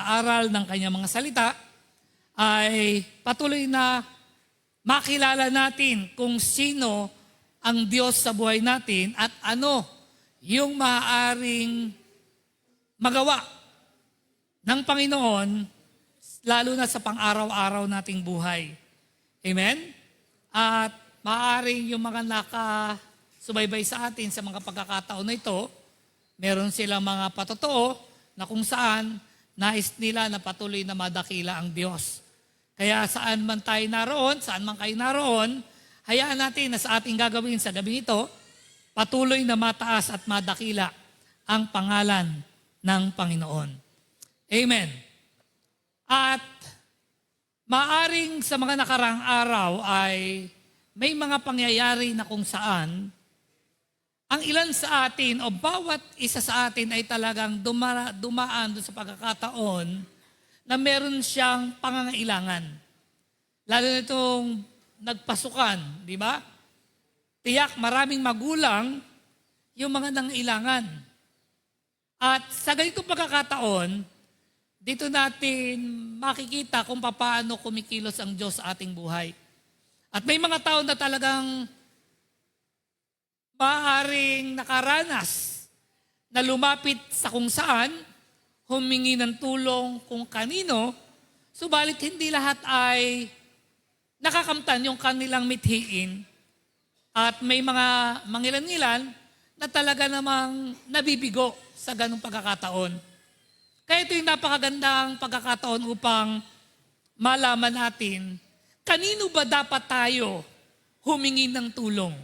aral ng kanyang mga salita ay patuloy na makilala natin kung sino ang Diyos sa buhay natin at ano yung maaaring magawa ng Panginoon lalo na sa pang-araw-araw nating buhay. Amen? At maaaring yung mga nakasubaybay sa atin sa mga pagkakataon na ito, meron silang mga patotoo na kung saan nais nila na patuloy na madakila ang Diyos. Kaya saan man tayo naroon, saan man kayo naroon, hayaan natin na sa ating gagawin sa gabi ito, patuloy na mataas at madakila ang pangalan ng Panginoon. Amen. At maaring sa mga nakarang araw ay may mga pangyayari na kung saan ang ilan sa atin o bawat isa sa atin ay talagang dumaan doon sa pagkakataon na meron siyang pangangailangan. Lalo na itong nagpasukan, di ba? Tiyak maraming magulang yung mga nangailangan. At sa ganitong pagkakataon, dito natin makikita kung paano kumikilos ang Diyos sa ating buhay. At may mga tao na talagang maaaring nakaranas na lumapit sa kung saan, humingi ng tulong kung kanino, subalit hindi lahat ay nakakamtan yung kanilang mithiin. At may mga mangilan-ngilan na talaga namang nabibigo sa ganung pagkakataon. Kaya ito yung napakagandang pagkakataon upang malaman natin, kanino ba dapat tayo humingi ng tulong?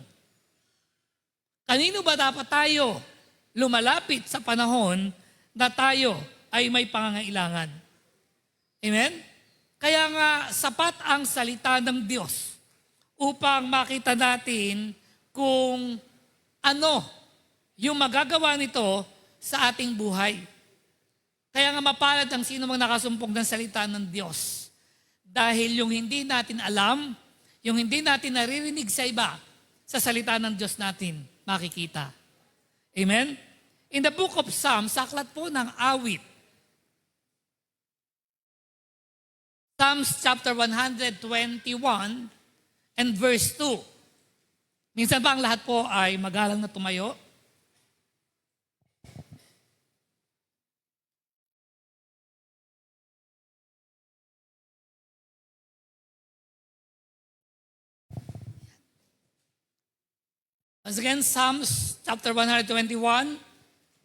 Kanino ba dapat tayo lumalapit sa panahon na tayo ay may pangangailangan? Amen? Kaya nga sapat ang salita ng Diyos upang makita natin kung ano yung magagawa nito sa ating buhay. Kaya nga mapalad ang sino mang nakasumpong ng salita ng Diyos. Dahil yung hindi natin alam, yung hindi natin naririnig sa iba, sa salita ng Diyos natin, makikita. Amen? In the book of Psalms, sa aklat po ng awit, Psalms chapter 121 and verse 2. Minsan ba ang lahat po ay magalang na tumayo? Once again, Psalms chapter 121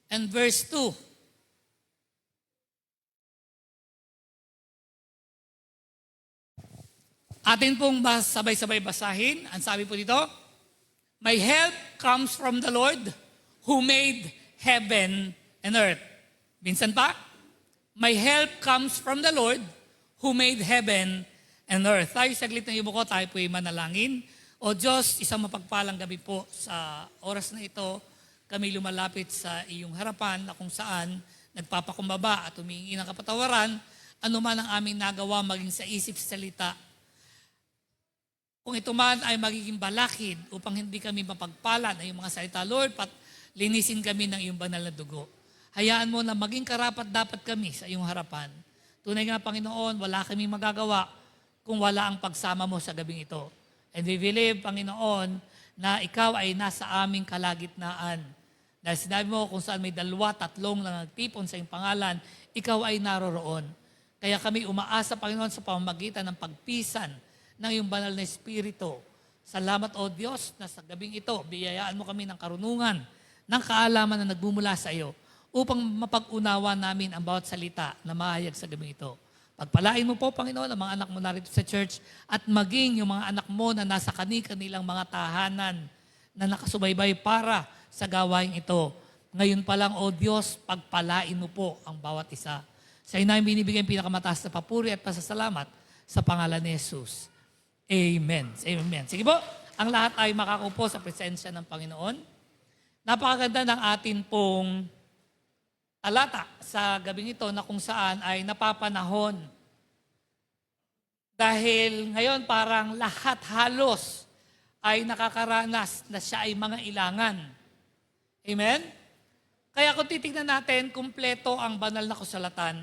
and verse 2. Atin pong sabay-sabay basahin. Ang sabi po dito, my help comes from the Lord who made heaven and earth. Minsan pa, my help comes from the Lord who made heaven and earth. Tayo saglit na ibo ko, tayo po ay manalangin. O Diyos, isang mapagpalang gabi po sa oras na ito, kami lumalapit sa iyong harapan na kung saan nagpapakumbaba at humingi ng kapatawaran, anuman ang aming nagawa maging sa isip salita. Kung ito man ay magiging balakid upang hindi kami mapagpala na iyong mga salita, Lord, linisin kami ng iyong banal na dugo. Hayaan mo na maging karapat dapat kami sa iyong harapan. Tunay nga, Panginoon, wala kaming magagawa kung wala ang pagsama mo sa gabing ito. And we believe, Panginoon, na ikaw ay nasa aming kalagitnaan. Dahil sinabi mo kung saan may 2, 3 na nagtipon sa iyong pangalan, ikaw ay naroroon. Kaya kami umaasa, Panginoon, sa pamamagitan ng pagpisan ng iyong banal na Espiritu. Salamat, O Diyos, na sa gabing ito, biyayaan mo kami ng karunungan, ng kaalaman na nagbumula sa iyo, upang mapag-unawa namin ang bawat salita na mahayag sa gabing ito. Pagpalain mo po, Panginoon, ang mga anak mo narito sa church at maging yung mga anak mo na nasa kanilang mga tahanan na nakasubaybay para sa gawain ito. Ngayon pa lang, O Diyos, pagpalain mo po ang bawat isa. Sa iyo namin binibigyan pinakamataas na papuri at pasasalamat sa pangalan ni Jesus. Amen. Amen. Sige po, ang lahat ay makakupo sa presensya ng Panginoon. Napakaganda ng atin pong talata sa gabing ito na kung saan ay napapanahon. Dahil ngayon parang lahat halos ay nakakaranas na siya ay mga ilangan. Amen? Kaya kung titignan natin, kumpleto ang banal na kasulatan.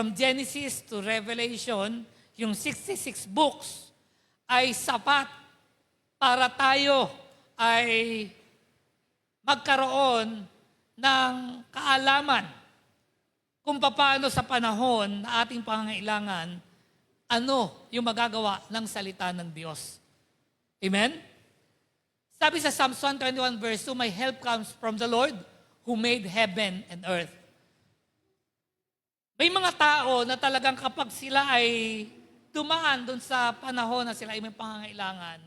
from Genesis to Revelation, yung 66 books, ay sapat para tayo ay magkaroon ng kaalaman kung paano sa panahon na ating pangangailangan, ano yung magagawa ng salita ng Diyos. Amen? Sabi sa Psalms 121 verse 2, "My help comes from the Lord who made heaven and earth." May mga tao na talagang kapag sila ay dumaan doon sa panahon na sila ay may pangangailangan,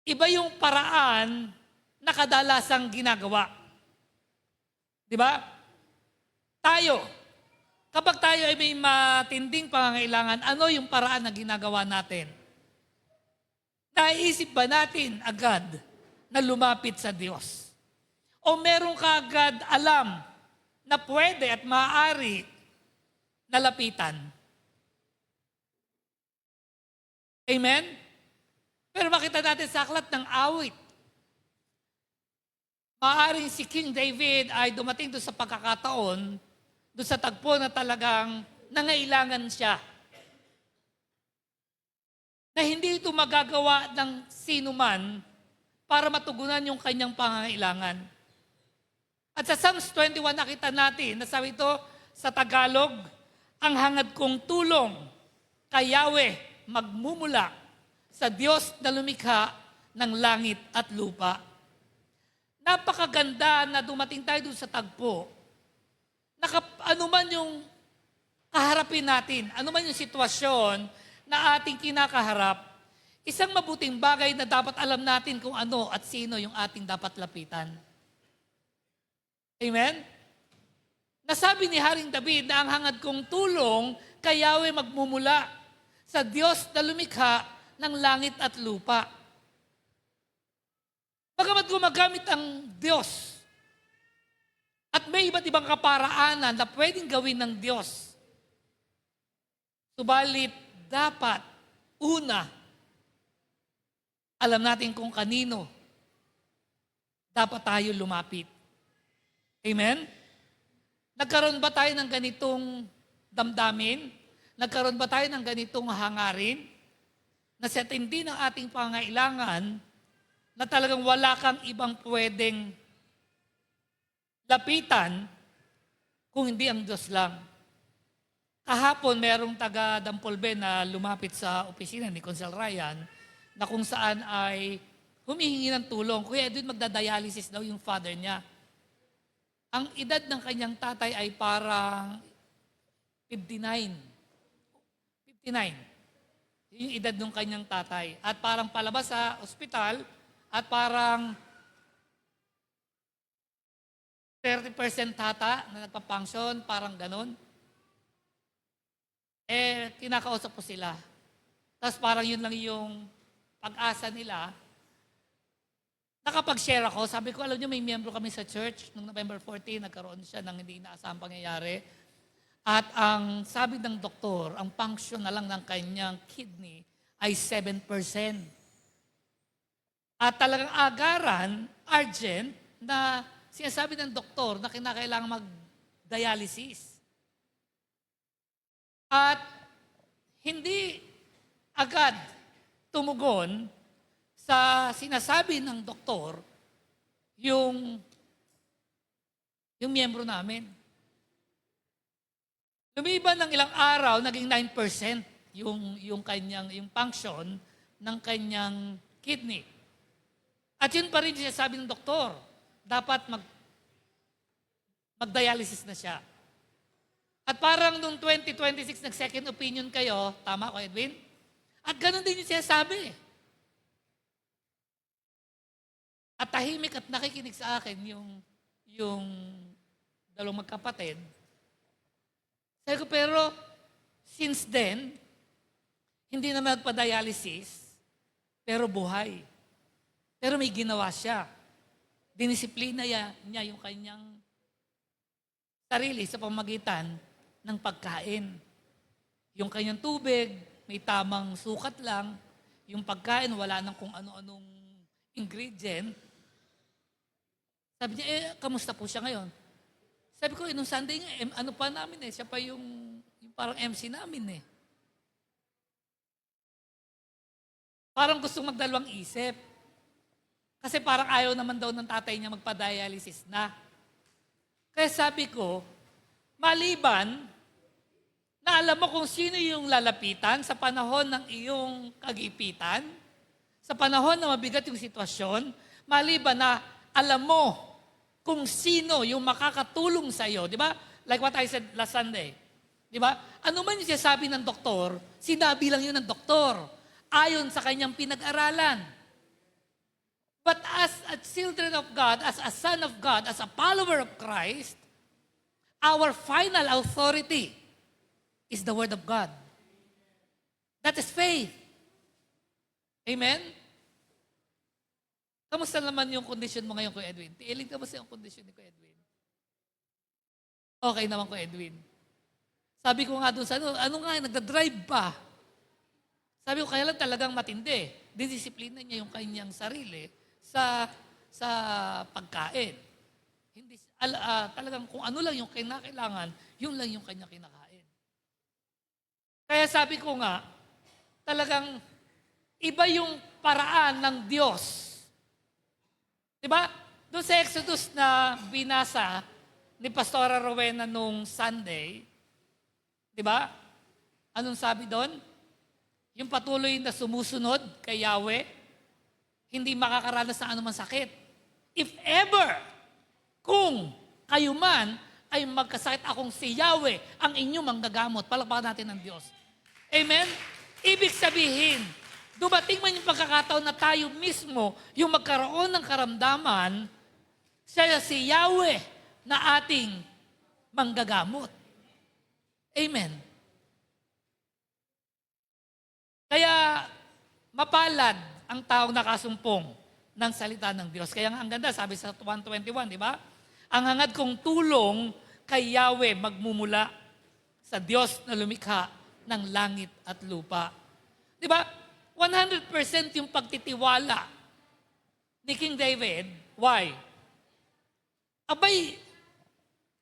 iba yung paraan na kadalasang ginagawa. Di ba? Tayo, kapag tayo ay may matinding pangangailangan, ano yung paraan na ginagawa natin? Naisip ba natin agad na lumapit sa Diyos? O meron ka agad alam na pwede at maaari na lapitan? Amen? Pero makita natin sa aklat ng awit, maaaring si King David ay dumating doon sa pagkakataon, doon sa tagpo na talagang nangailangan siya. Na hindi ito magagawa ng sino man para matugunan yung kanyang pangangailangan. At sa Psalms 21 nakita natin, nasabi ito sa Tagalog, "Ang hangad kong tulong kay Yahweh magmumula sa Diyos na lumikha ng langit at lupa." Napakaganda na dumating tayo dun sa tagpo. Ano man yung kaharapin natin, ano man yung sitwasyon na ating kinakaharap, isang mabuting bagay na dapat alam natin kung ano at sino yung ating dapat lapitan. Amen? Nasabi ni Haring David na ang hangad kong tulong kay Yahweh magmumula sa Diyos na lumikha ng langit at lupa. Bagamat gumagamit ang Diyos at may iba't ibang kaparaanan na pwedeng gawin ng Diyos, subalit dapat, una, alam natin kung kanino dapat tayo lumapit. Amen? Nagkaroon ba tayo ng ganitong damdamin? Nagkaroon ba tayo ng ganitong hangarin? Na sa tindi ng ating pangailangan, na talagang wala kang ibang pwedeng lapitan kung hindi ang Diyos lang. Kahapon, merong taga Dampolbe na lumapit sa opisina ni Consel Ryan na kung saan ay humihingi ng tulong. Kuya Edwin, magdadialysis daw yung father niya. Ang edad ng kanyang tatay ay parang 59. 59. Yung edad ng kanyang tatay. At parang palabas sa ospital at parang 30% hata na nagpa-function, parang ganon. Kinakausap ko sila. Tapos parang yun lang yung pag-asa nila. Nakapag-share ako, sabi ko, alam niyo, may miyembro kami sa church. Noong November 14, nagkaroon siya ng hindi inaasahang pangyayari. At ang sabi ng doktor, ang function na lang ng kanyang kidney ay 7%. At talagang agaran, urgent, na sinasabi ng doktor na kinakailangan mag-dialysis. At hindi agad tumugon sa sinasabi ng doktor yung miyembro namin. Lumiban ng ilang araw, naging 9% yung function ng kanyang kidney. At yun pa rin sinasabi ng doktor, dapat mag-dialysis na siya. At parang noong 2026, nag-second opinion kayo, tama ko Edwin? At ganun din yung sinasabi. At tahimik at nakikinig sa akin yung dalawang magkapatid. Sabi ko, pero since then, hindi na magpa-dialysis, pero buhay. Pero may ginawa siya. Dinisiplina niya yung kanyang sarili sa pamagitan ng pagkain. Yung kanyang tubig, may tamang sukat lang. Yung pagkain, wala nang kung ano-anong ingredient. Sabi niya, kamusta po siya ngayon? Sabi ko, nung Sunday nga, ano pa namin siya pa yung parang MC namin Parang gusto magdalawang isip. Kasi parang ayaw naman daw ng tatay niya magpa-dialysis na. Kaya sabi ko, maliban na alam mo kung sino yung lalapitan sa panahon ng iyong kagipitan, sa panahon na mabigat yung sitwasyon, maliban na alam mo kung sino yung makakatulong sa iyo, di ba? Like what I said last Sunday. Di ba? Ano man yung sinasabi ng doktor, sinabi lang yun ng doktor, ayon sa kanyang pinag-aralan. But as a children of God, as a son of God, as a follower of Christ, our final authority is the Word of God. That is faith. Amen? Kamusta naman yung condition mo ngayon, Kuya Edwin? Tiiling, kamusta yung condition ni Kuya Edwin? Okay naman, Kuya Edwin. Sabi ko nga doon sa ano nga, nagdadrive pa. Sabi ko, kaya lang talagang matindi. Didisiplina niya yung kanyang sarili sa pagkain. Hindi talagang kung ano lang yung kinakailangan, yun lang yung kanya kinakain. Kaya sabi ko nga, talagang iba yung paraan ng Diyos. Diba? Doon sa Exodus na binasa ni Pastora Rowena nung Sunday, diba? Anong sabi doon? Yung patuloy na sumusunod kay Yahweh, hindi makakaranas ng anumang sakit. If ever, kung kayo man ay magkasakit, akong si Yahweh, ang inyong manggagamot. Palakpakan natin ng Diyos. Amen? Ibig sabihin, dumating man yung pagkakataon na tayo mismo yung magkaroon ng karamdaman, siya si Yahweh na ating manggagamot. Amen. Kaya mapalad ang taong nakasumpong ng salita ng Diyos. Kaya nga ang ganda, sabi sa 1:21, di ba? Ang hangad kong tulong kay Yahweh magmumula sa Diyos na lumikha ng langit at lupa. Di ba? 100% yung pagtitiwala ni King David. Why? Abay,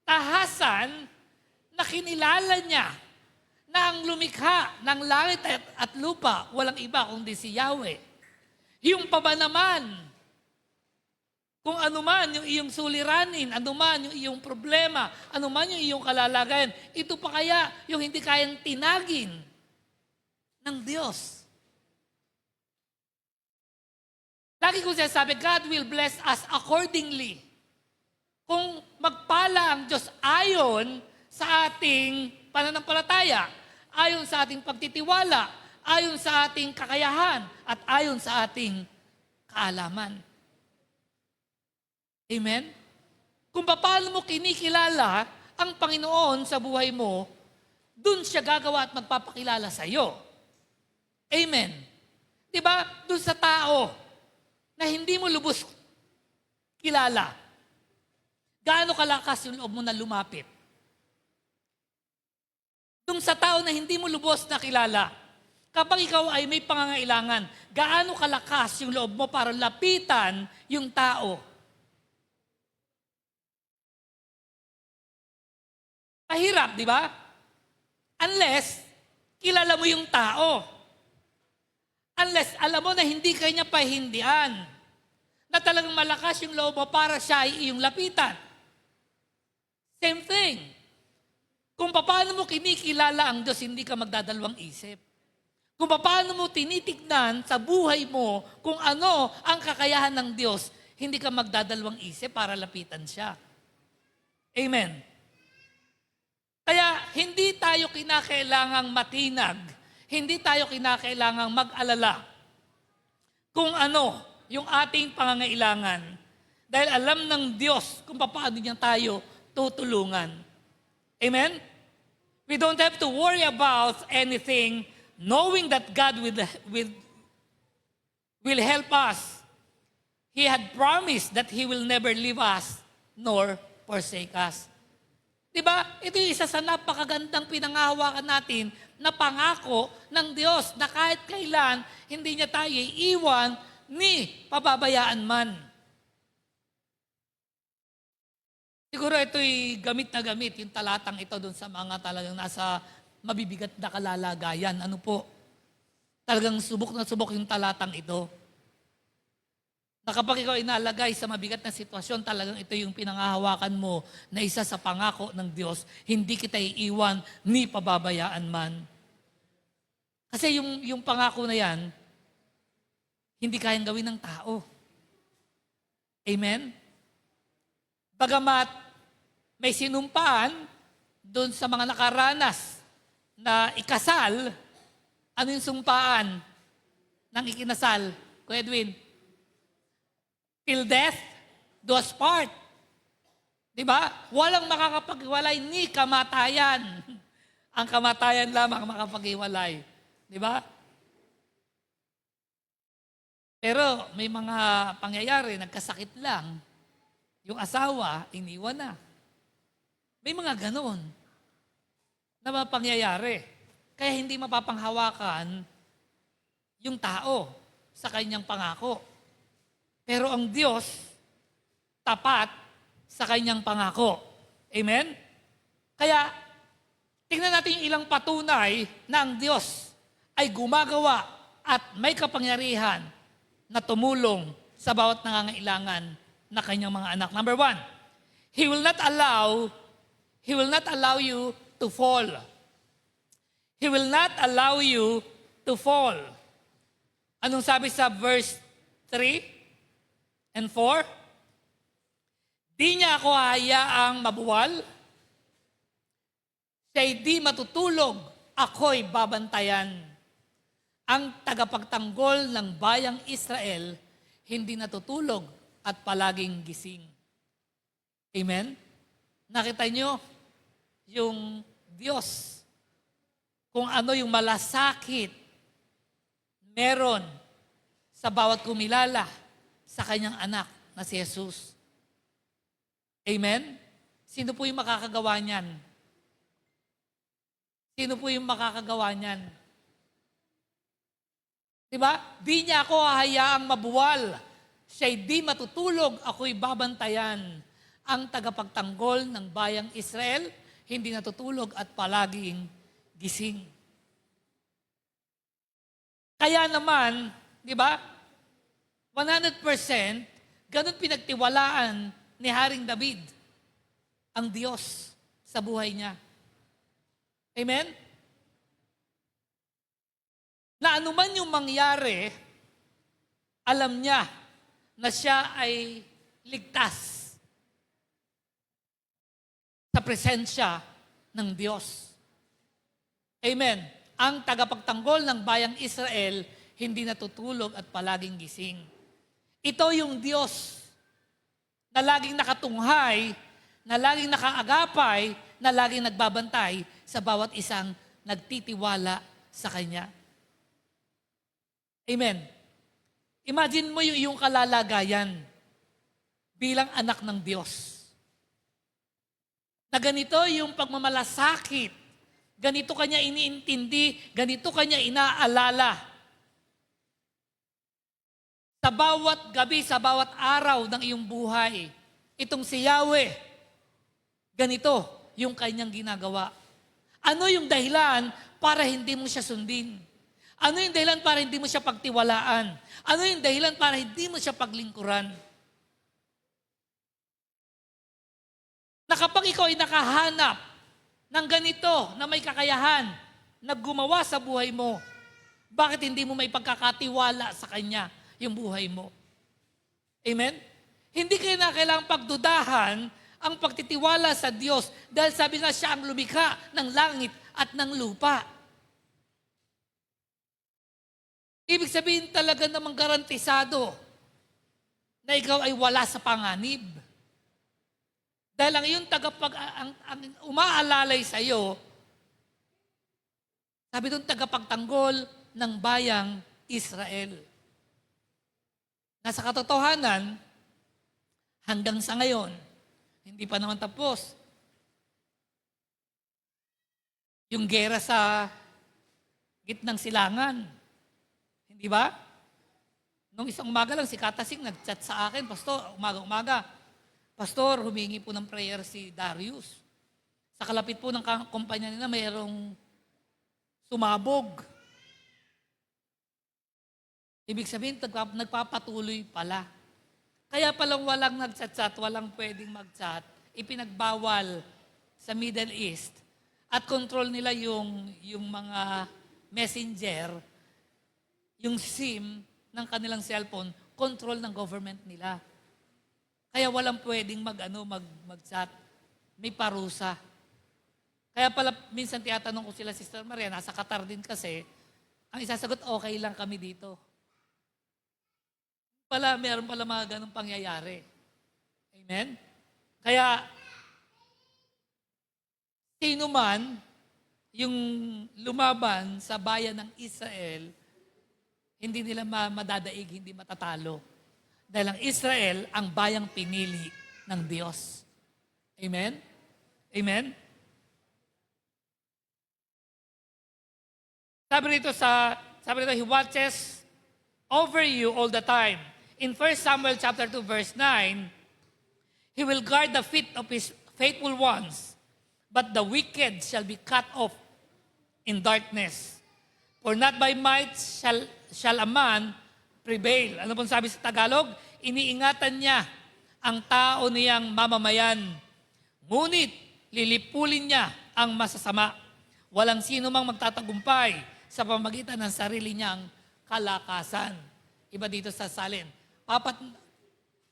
tahasan na kinilala niya na ang lumikha ng langit at lupa, walang iba kundi si Yahweh. Yung pa ba naman, kung anuman yung iyong suliranin, anuman yung iyong problema, anuman yung iyong kalalagayan, ito pa kaya yung hindi kayang tinagin ng Diyos. Lagi ko sinasabi, God will bless us accordingly. Kung magpala ang Diyos ayon sa ating pananampalataya, ayon sa ating pagtitiwala, ayon sa ating kakayahan, at ayon sa ating kaalaman. Amen? Kung paano mo kinikilala ang Panginoon sa buhay mo, dun siya gagawa at magpapakilala sa iyo. Amen? Diba? Dun sa tao na hindi mo lubos kilala, gaano kalakas yung loob mo na lumapit? Dun sa tao na hindi mo lubos na kilala, kapag ikaw ay may pangangailangan, gaano kalakas yung loob mo para lapitan yung tao? Mahirap, di ba? Unless, kilala mo yung tao. Unless, alam mo na hindi kanya pahindian. Na talagang malakas yung loob mo para siya ay iyong lapitan. Same thing. Kung paano mo kinikilala ang Diyos, hindi ka magdadalawang isip. Kung paano mo tinitignan sa buhay mo kung ano ang kakayahan ng Diyos, hindi ka magdadalawang isip para lapitan siya. Amen. Kaya hindi tayo kinakailangang matinag, hindi tayo kinakailangang mag-alala kung ano yung ating pangangailangan. Dahil alam ng Diyos kung paano niya tayo tutulungan. Amen? We don't have to worry about anything knowing that God will help us. He had promised that He will never leave us nor forsake us. Diba? Ito yung isa sa napakagandang pinangahawakan natin na pangako ng Diyos na kahit kailan hindi niya tayo iiwan ni pababayaan man. Siguro ito'y gamit na gamit, yung talatang ito doon sa mga talagang nasa mabibigat na kalalagayan. Ano po? Talagang subok na subok yung talatang ito. Na kapag ikaw inalagay sa mabigat na sitwasyon, talagang ito yung pinangahawakan mo na isa sa pangako ng Diyos, hindi kita iiwan ni pababayaan man. Kasi yung pangako na yan, hindi kayang gawin ng tao. Amen? Bagamat may sinumpaan doon sa mga nakaranas na ikasal, ano yung sumpaan ng ikinasal? Kuya Edwin? Till death do us part. Di ba? Walang makakapaghiwalay ni kamatayan. Ang kamatayan lamang makapaghiwalay. Di ba? Pero may mga pangyayari, nagkasakit lang. Yung asawa, iniwan na. May mga ganon na mga pangyayari. Kaya hindi mapapanghawakan yung tao sa kanyang pangako. Pero ang Diyos, tapat sa kanyang pangako. Amen? Kaya, tingnan natin yung ilang patunay na ang Diyos ay gumagawa at may kapangyarihan na tumulong sa bawat nangangailangan na kanyang mga anak. Number 1, He will not allow you to fall. He will not allow you to fall. Anong sabi sa verse 3 and 4? Di niya ako hayaang mabuwal. Siya'y di matutulog, ako'y babantayan. Ang tagapagtanggol ng bayang Israel, hindi natutulog at palaging gising. Amen? Nakita niyo yung Diyos, kung ano yung malasakit meron sa bawat kumilala sa kanyang anak na si Jesus. Amen? Sino po yung makakagawa niyan? Sino po yung makakagawa niyan? Diba? Di niya ako hahayaang mabuwal. Siya'y di matutulog, ako'y babantayan. Ang tagapagtanggol ng bayang Israel, hindi natutulog at palaging gising. Kaya naman, di ba, 100%, ganun pinagtiwalaan ni Haring David ang Diyos sa buhay niya. Amen? Na anuman yung mangyari, alam niya na siya ay ligtas sa presensya ng Diyos. Amen. Ang tagapagtanggol ng bayang Israel, hindi natutulog at palaging gising. Ito yung Diyos na laging nakatunghay, na laging nakaagapay, na laging nagbabantay sa bawat isang nagtitiwala sa Kanya. Amen. Imagine mo yung iyong kalalagayan bilang anak ng Diyos. Na ganito yung pagmamalasakit, ganito Kanya iniintindi, ganito Kanya inaalala. Sa bawat gabi, sa bawat araw ng iyong buhay, itong si Yahweh, ganito yung kanyang ginagawa. Ano yung dahilan para hindi mo siya sundin? Ano yung dahilan para hindi mo siya pagtiwalaan? Ano yung dahilan para hindi mo siya paglingkuran? Na kapag ikaw ay nakahanap ng ganito na may kakayahan na gumawa sa buhay mo, bakit hindi mo may pagkakatiwala sa Kanya yung buhay mo? Amen? Hindi kayo na kailangang pagdudahan ang pagtitiwala sa Diyos dahil sabi nga siya ang lumikha ng langit at ng lupa. Ibig sabihin talaga namang garantisado na ikaw ay wala sa panganib. Dahil ang iyong ang umaalalay sa iyo, sabi doon tagapagtanggol ng bayang Israel. Nasa katotohanan, hanggang sa ngayon, hindi pa naman tapos. Yung gera sa gitnang silangan. Hindi ba? Nung isang umaga lang, si Katasing nag-chat sa akin, Pastor, umaga-umaga. Pastor, humingi po ng prayer si Darius. Sa kalapit po ng kumpanya nila, mayroong sumabog. Ibig sabihin, nagpapatuloy pala. Kaya palang walang nagchat-chat, walang pwedeng mag-chat, ipinagbawal sa Middle East at control nila yung mga messenger, yung SIM ng kanilang cellphone, control ng government nila. Kaya walang pwedeng mag-chat. May parusa. Kaya pala minsan tiyatanong ko sila, Sister Maria, nasa Qatar din kasi, ang isasagot, okay lang kami dito. Meron pala mga ganong pangyayari. Amen? Kaya, sino man yung lumaban sa bayan ng Israel, hindi nila madadaig, hindi matatalo. Dahil ang Israel, ang bayang pinili ng Diyos. Amen? Amen? Sabi rito, He watches over you all the time. In 1 Samuel chapter 2, verse 9, He will guard the feet of His faithful ones, but the wicked shall be cut off in darkness. For not by might shall a man prevail. Ano pong sabi sa Tagalog? Iniingatan niya ang tao niyang mamamayan. Ngunit lilipulin niya ang masasama. Walang sino mang magtatagumpay sa pamagitan ng sarili niyang kalakasan. Iba dito sa salin.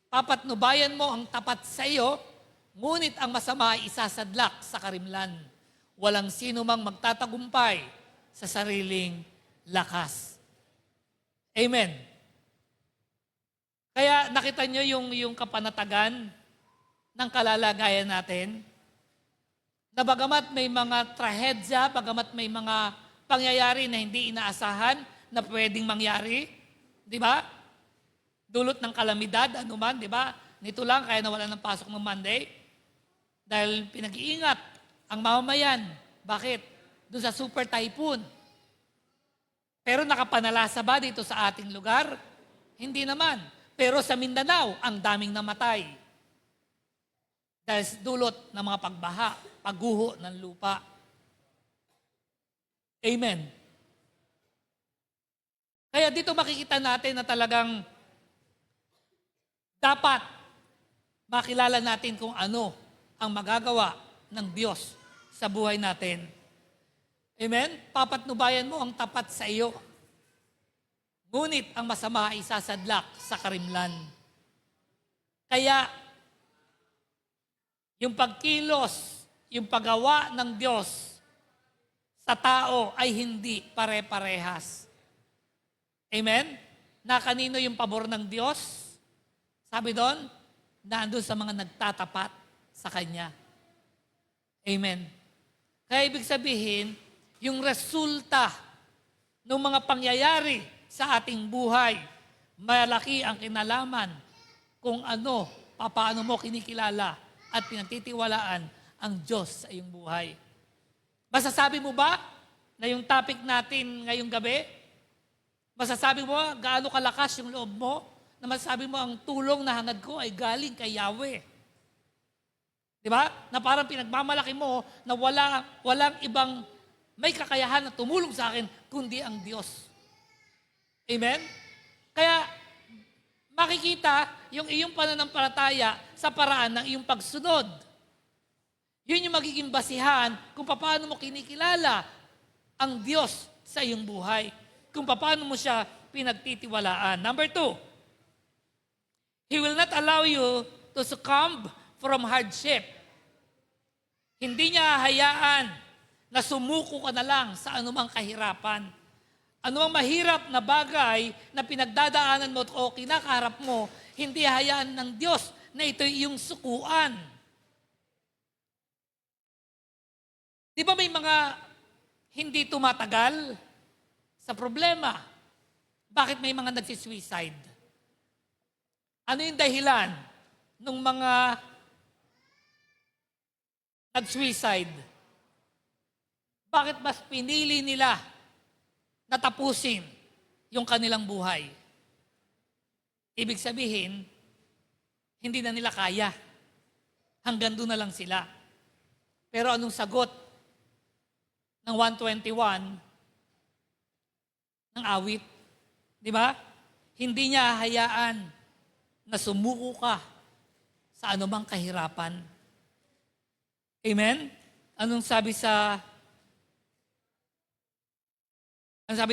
Papatnubayan mo ang tapat sa iyo, ngunit ang masama ay isasadlak sa karimlan. Walang sino mang magtatagumpay sa sariling lakas. Amen. Kaya nakita nyo yung kapanatagan ng kalalagayan natin, na bagamat may mga trahedya, bagamat may mga pangyayari na hindi inaasahan na pwedeng mangyari, di ba? Dulot ng kalamidad, anuman, di ba? Nito lang, kaya nawalan ng pasok ng Monday. Dahil pinag-iingat ang mamamayan. Bakit? Doon sa super typhoon. Pero nakapanalasa ba dito sa ating lugar? Hindi naman. Pero sa Mindanao, ang daming namatay. Dahil dulot ng mga pagbaha, pagguho ng lupa. Amen. Kaya dito makikita natin na talagang dapat makilala natin kung ano ang magagawa ng Diyos sa buhay natin. Amen? Papatnubayan mo ang tapat sa iyo. Ngunit ang masama ay sasadlak sa karimlan. Kaya, yung pagkilos, yung paggawa ng Diyos sa tao ay hindi pare-parehas. Amen? Na kanino yung pabor ng Diyos? Sabi doon, nandun sa mga nagtatapat sa Kanya. Amen. Kaya ibig sabihin, yung resulta ng mga pangyayari sa ating buhay, malaki ang kinalaman kung ano, paano mo kinikilala at pinagtitiwalaan ang Diyos sa iyong buhay. Masasabi mo ba na yung topic natin ngayong gabi, masasabi mo gaano kalakas yung loob mo, na masasabi mo ang tulong na hangad ko ay galing kay Yahweh. Di ba? Na parang pinagmamalaki mo na walang ibang may kakayahan na tumulong sa akin kundi ang Diyos. Amen? Kaya makikita yung iyong pananampalataya sa paraan ng iyong pagsunod. Yun yung magiging basihan kung paano mo kinikilala ang Diyos sa iyong buhay. Kung paano mo siya pinagtitiwalaan. Number 2, He will not allow you to succumb from hardship. Hindi niya hayaan na sumuko ka na lang sa anumang kahirapan. Anumang mahirap na bagay na pinagdadaanan mo o kinakaharap mo, hindi hayaan ng Diyos na ito iyong sukuan. Di ba may mga hindi tumatagal sa problema? Bakit may mga nagsisuicide? Ano yung dahilan ng mga nag-suicide? Bakit mas pinili nila na tapusin yung kanilang buhay? Ibig sabihin, hindi na nila kaya. Hanggang doon na lang sila. Pero anong sagot ng 121 ng awit? Di ba? Hindi niya hayaan na sumuko ka sa anumang kahirapan. Amen? Anong sabi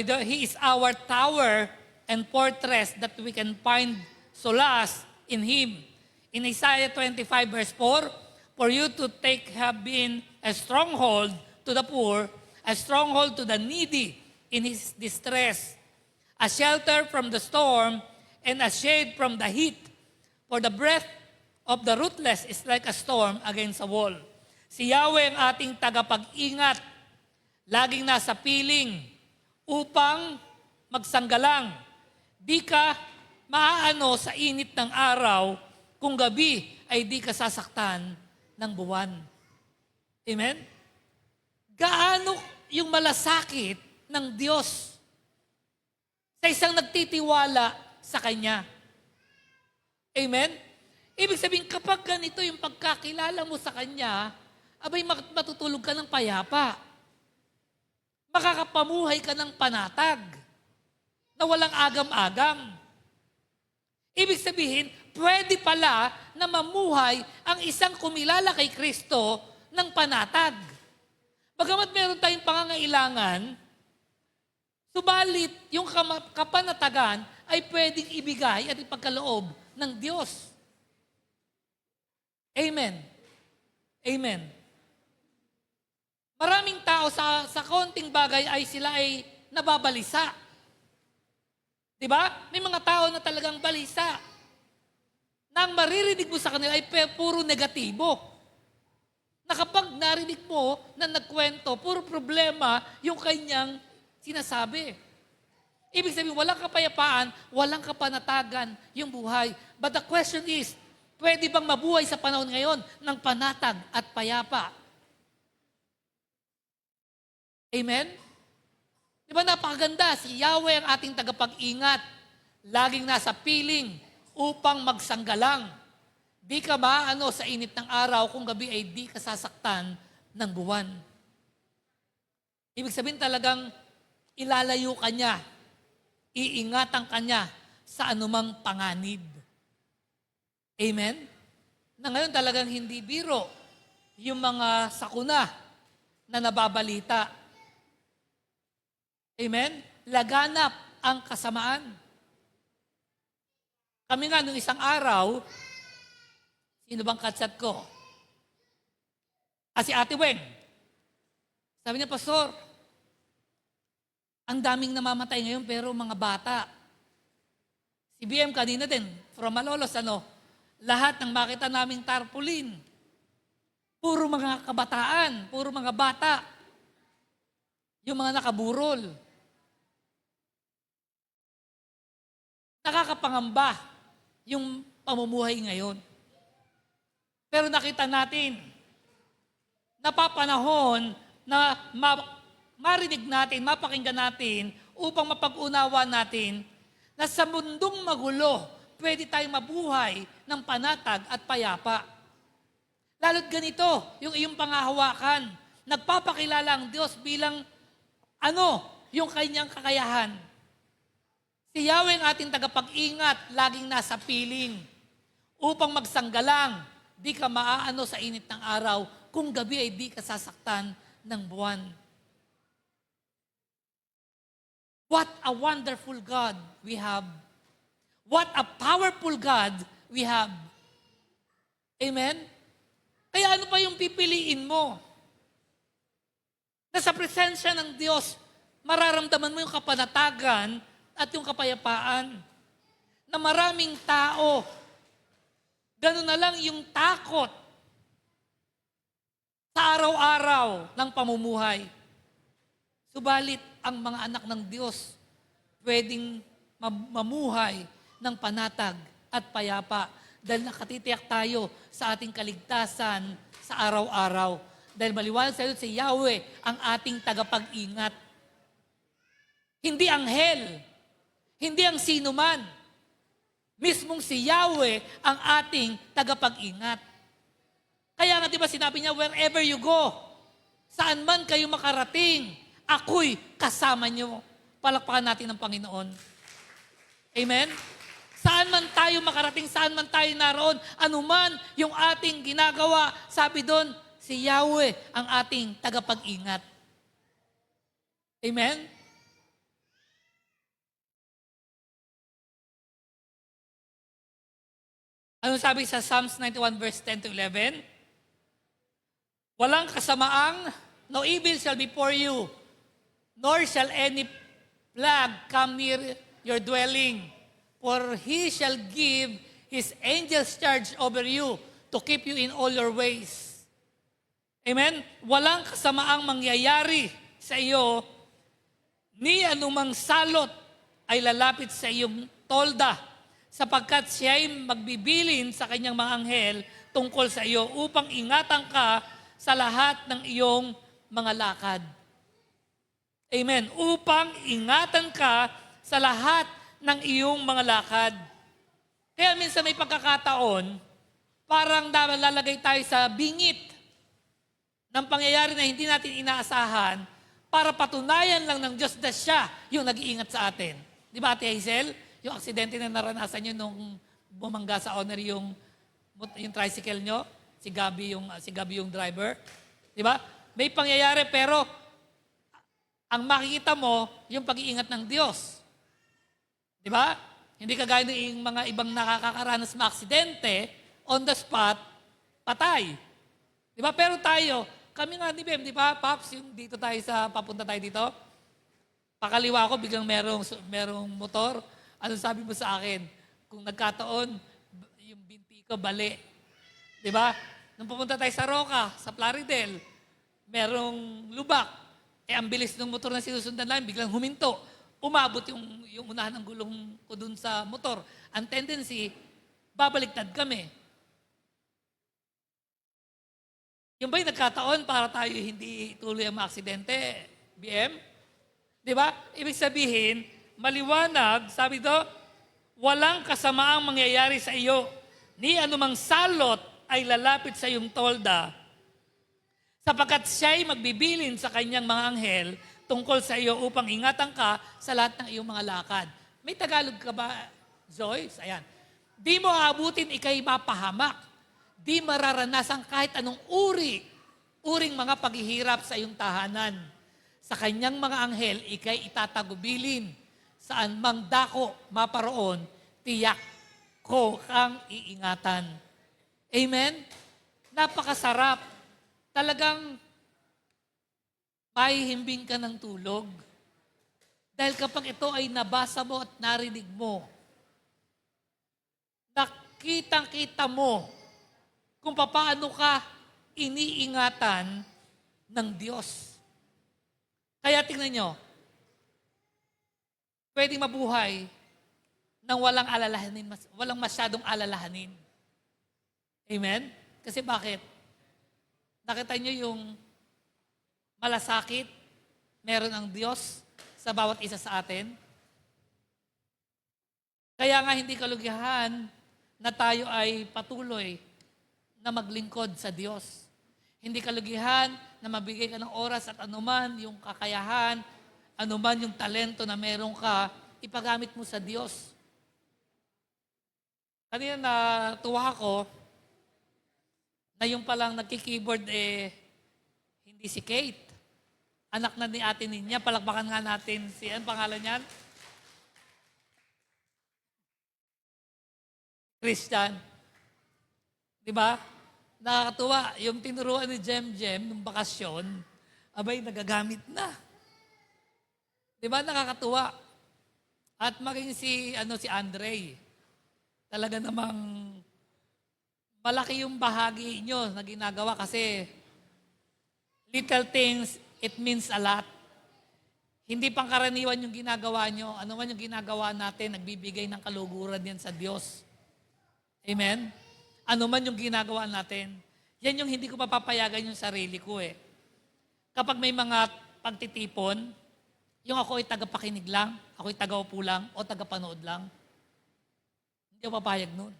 doon? He is our tower and fortress that we can find solace in Him. In Isaiah 25 verse 4, for you to have been a stronghold to the poor, a stronghold to the needy in his distress, a shelter from the storm, and a shade from the heat. For the breath of the ruthless is like a storm against a wall. Si Yahweh ang ating tagapag-ingat, laging nasa piling upang magsanggalang. Di ka maaano sa init ng araw, kung gabi ay di ka sasaktan ng buwan. Amen? Gaano yung malasakit ng Diyos sa isang nagtitiwala sa Kanya. Amen? Ibig sabihin, kapag ganito yung pagkakilala mo sa Kanya, abay matutulog ka ng payapa. Makakapamuhay ka ng panatag na walang agam-agam. Ibig sabihin, pwede pala na mamuhay ang isang kumilala kay Kristo ng panatag. Bagamat meron tayong pangangailangan, subalit yung kapanatagan ay pwedeng ibigay at ipagkaloob ng Diyos. Amen. Amen. Maraming tao sa konting bagay ay sila ay nababalisa. Diba? May mga tao na talagang balisa. Na ang maririnig mo sa kanila ay puro negatibo. Na kapag narinig mo na nagkwento, puro problema yung kanyang sinasabi. Ibig sabihin, walang kapayapaan, walang kapanatagan yung buhay. But the question is, pwede bang mabuhay sa panahon ngayon ng panatag at payapa? Amen? Di ba napakaganda? Si Yahweh ang ating tagapag-ingat. Laging nasa piling upang magsanggalang. Di ka maano sa init ng araw, kung gabi ay di ka sasaktan ng buwan. Ibig sabihin talagang ilalayo ka niya, iingatan ka niya sa anumang panganib. Amen? Na ngayon talagang hindi biro yung mga sakuna na nababalita. Amen? Laganap ang kasamaan. Kami nga nung isang araw, sino bang katsat ko? Si Ate Weng. Sabi niya, Pastor, ang daming namamatay ngayon pero mga bata. Si BM kanina din, from Malolos, lahat ng makita naming tarpaulin, puro mga kabataan, puro mga bata. Yung mga nakaburol. Nakakapangamba yung pamumuhay ngayon. Pero nakita natin, napapanahon na marinig natin, mapakinggan natin, upang mapag-unawa natin na sa mundong magulo, pwede tayong mabuhay ng panatag at payapa. Lalo't ganito, yung iyong pangahawakan, nagpapakilala ang Diyos bilang yung kanyang kakayahan. Si Yahweh ang ating tagapag-ingat, laging nasa piling, upang magsanggalang, di ka maaano sa init ng araw, kung gabi ay di ka sasaktan ng buwan. What a wonderful God we have. What a powerful God we have. Amen? Kaya ano pa yung pipiliin mo? Na sa presensya ng Diyos, mararamdaman mo yung kapanatagan at yung kapayapaan. Na maraming tao, gano'n na lang yung takot sa araw-araw ng pamumuhay. Subalit, ang mga anak ng Diyos, pwedeng mamuhay ng panatag at payapa dahil nakatitiyak tayo sa ating kaligtasan sa araw-araw. Dahil maliwanag sa iyo si Yahweh ang ating tagapag-ingat. Hindi anghel, hindi ang sino man. Mismong si Yahweh ang ating tagapag-ingat. Kaya nga di ba sinabi niya, wherever you go, saan man kayo makarating, ako'y kasama niyo. Palakpakan natin ng Panginoon. Amen? Saan man tayo makarating, saan man tayo naroon, anuman yung ating ginagawa, sabi doon, si Yahweh ang ating tagapag-ingat. Amen? Ano sabi sa Psalms 91 verse 10 to 11? Walang kasamaang, no evil shall be for you, nor shall any plague come near your dwelling. For he shall give his angels charge over you to keep you in all your ways. Amen? Walang kasamaang mangyayari sa iyo, ni anumang salot ay lalapit sa iyong tolda, sapagkat siya ay magbibilin sa kanyang mga anghel tungkol sa iyo upang ingatan ka sa lahat ng iyong mga lakad. Amen. Upang ingatan ka sa lahat ng iyong mga lakad. Kaya minsan may pagkakataon, parang lalagay tayo sa bingit ng pangyayari na hindi natin inaasahan para patunayan lang ng Diyos na siya yung nag-iingat sa atin. Di ba, Ate Hazel? Yung aksidente na naranasan nyo nung bumangga sa honor yung tricycle nyo, si Gabi yung driver. Di ba? May pangyayari pero ang makikita mo, yung pag-iingat ng Diyos. Di ba? Hindi kagaya ng mga ibang nakakaranas na aksidente, on the spot, patay. Di ba? Pero tayo, kami nga ni Bem, di ba, Paps, yung dito tayo papunta tayo dito, pakaliwa ko, biglang merong motor. Ano sabi mo sa akin? Kung nagkataon, yung binti ko, bali. Di ba? Nung pumunta tayo sa Roca, sa Plaridel, merong lubak. Ang bilis ng motor na sinusundan namin, biglang huminto. Umabot yung unahan ng gulong ko dun sa motor. Ang tendency, babaliktad kami. Yung ba'y nagkataon para tayo hindi tuloy ang aksidente, BM? Di ba? Ibig sabihin, maliwanag, sabi do, walang kasamaang mangyayari sa iyo, ni anumang salot ay lalapit sa iyong tolda, sapagkat siya'y magbibilin sa kanyang mga anghel tungkol sa iyo upang ingatan ka sa lahat ng iyong mga lakad. May Tagalog ka ba, Joyce? Ayan. Di mo aabutin, ikay mapahamak. Di mararanasan kahit anong uring mga paghihirap sa iyong tahanan. Sa kanyang mga anghel, ikay itatagubilin. Saan mang dako maparoon, tiyak ko kang iingatan. Amen? Napakasarap. Talagang mahihimbing ka ng tulog. Dahil kapag ito ay nabasa mo at narinig mo, nakitang-kita mo kung paano ka iniingatan ng Diyos. Kaya tingnan nyo, pwedeng mabuhay nang walang alalahanin, walang masyadong alalahanin. Amen? Kasi bakit? Nakita nyo yung malasakit meron ang Diyos sa bawat isa sa atin? Kaya nga hindi kalugihan na tayo ay patuloy na maglingkod sa Diyos. Hindi kalugihan na mabigay ka ng oras at anuman yung kakayahan, anuman yung talento na meron ka, ipagamit mo sa Diyos. Kanina natuwa ako na yung palang nagki-keyboard hindi si Kate. Anak na ni Ate Ninya, palakpakan nga natin ano pangalan niyan? Christian. Di ba? Nakakatuwa. Yung tinuruan ni Jem nung bakasyon, abay, nagagamit na. Di ba? Nakakatuwa. At maging si Andre, talaga namang malaki yung bahagi nyo na ginagawa kasi little things, it means a lot. Hindi pangkaraniwan yung ginagawa nyo. Ano man yung ginagawa natin, nagbibigay ng kaluguran yan sa Diyos. Amen? Ano man yung ginagawa natin, yan yung hindi ko mapapayagan yung sarili ko eh. Kapag may mga pagtitipon, yung ako ay tagapakinig lang, ako ay tagaupo lang, o tagapanood lang, hindi ako papayag nun.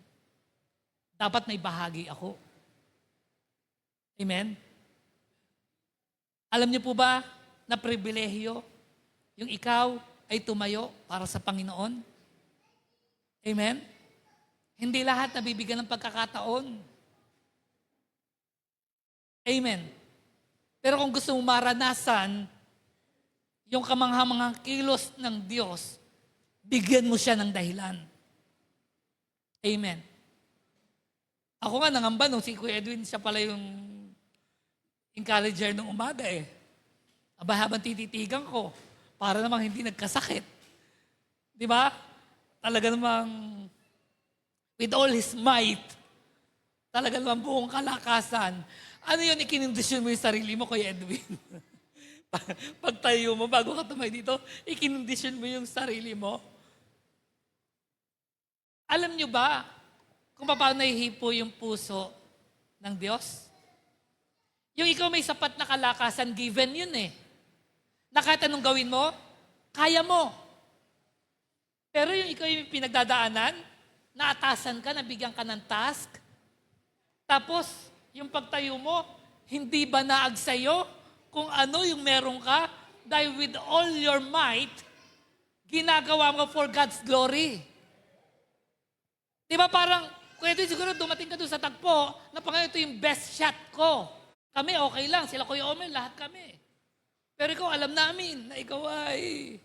Dapat may bahagi ako. Amen? Alam niyo po ba na pribilehiyo yung ikaw ay tumayo para sa Panginoon? Amen? Hindi lahat nabibigyan ng pagkakataon. Amen. Pero kung gusto mo maranasan yung kamangha-manghang kilos ng Diyos, bigyan mo siya ng dahilan. Amen. Ako nga nangamba nung si Kuya Edwin, siya pala yung encourager nung umaga eh. Aba, habang tititigan ko, para namang hindi nagkasakit. Di ba? Talaga namang with all his might, talaga namang buong kalakasan. Ano yun, ikinindisyon mo yung sarili mo, Kuya Edwin? Pagtayo mo, bago ka tumay dito, ikinindisyon mo yung sarili mo. Alam nyo ba kung paano nahihipo yung puso ng Diyos? Yung ikaw may sapat na kalakasan, given yun eh. Na kahit anong gawin mo, kaya mo. Pero yung ikaw yung pinagdadaanan, naatasan ka, nabigyan ka ng task, tapos yung pagtayo mo, hindi ba naag sa'yo kung ano yung meron ka, dahil with all your might, ginagawa mo for God's glory. Di ba parang, pwede siguro dumating ka doon sa tagpo, na Panginoon, ito yung best shot ko. Kami okay lang, sila Kuya Omer, lahat kami. Pero ikaw, alam namin na ikaw ay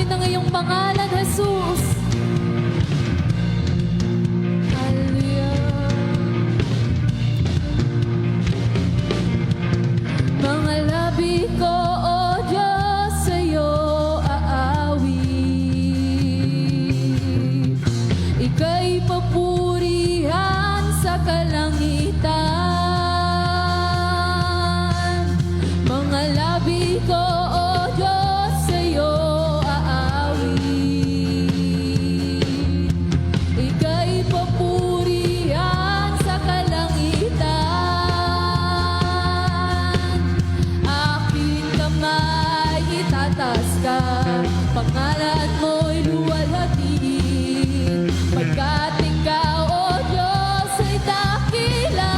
namin ang iyong pangalan, Jesus. Hallelujah. Mga labi ko, O Diyos, sa'yo aawi. Ika'y papurihan sa kalangitan. Mga labi ko, O Diyos, sa'yo aawi. Ika'y papurihan sa kalangitan. Aking kamay itataas ka, pangalan mo'y luwalhatiin. Pagkat ikaw, O Diyos, ay dakila.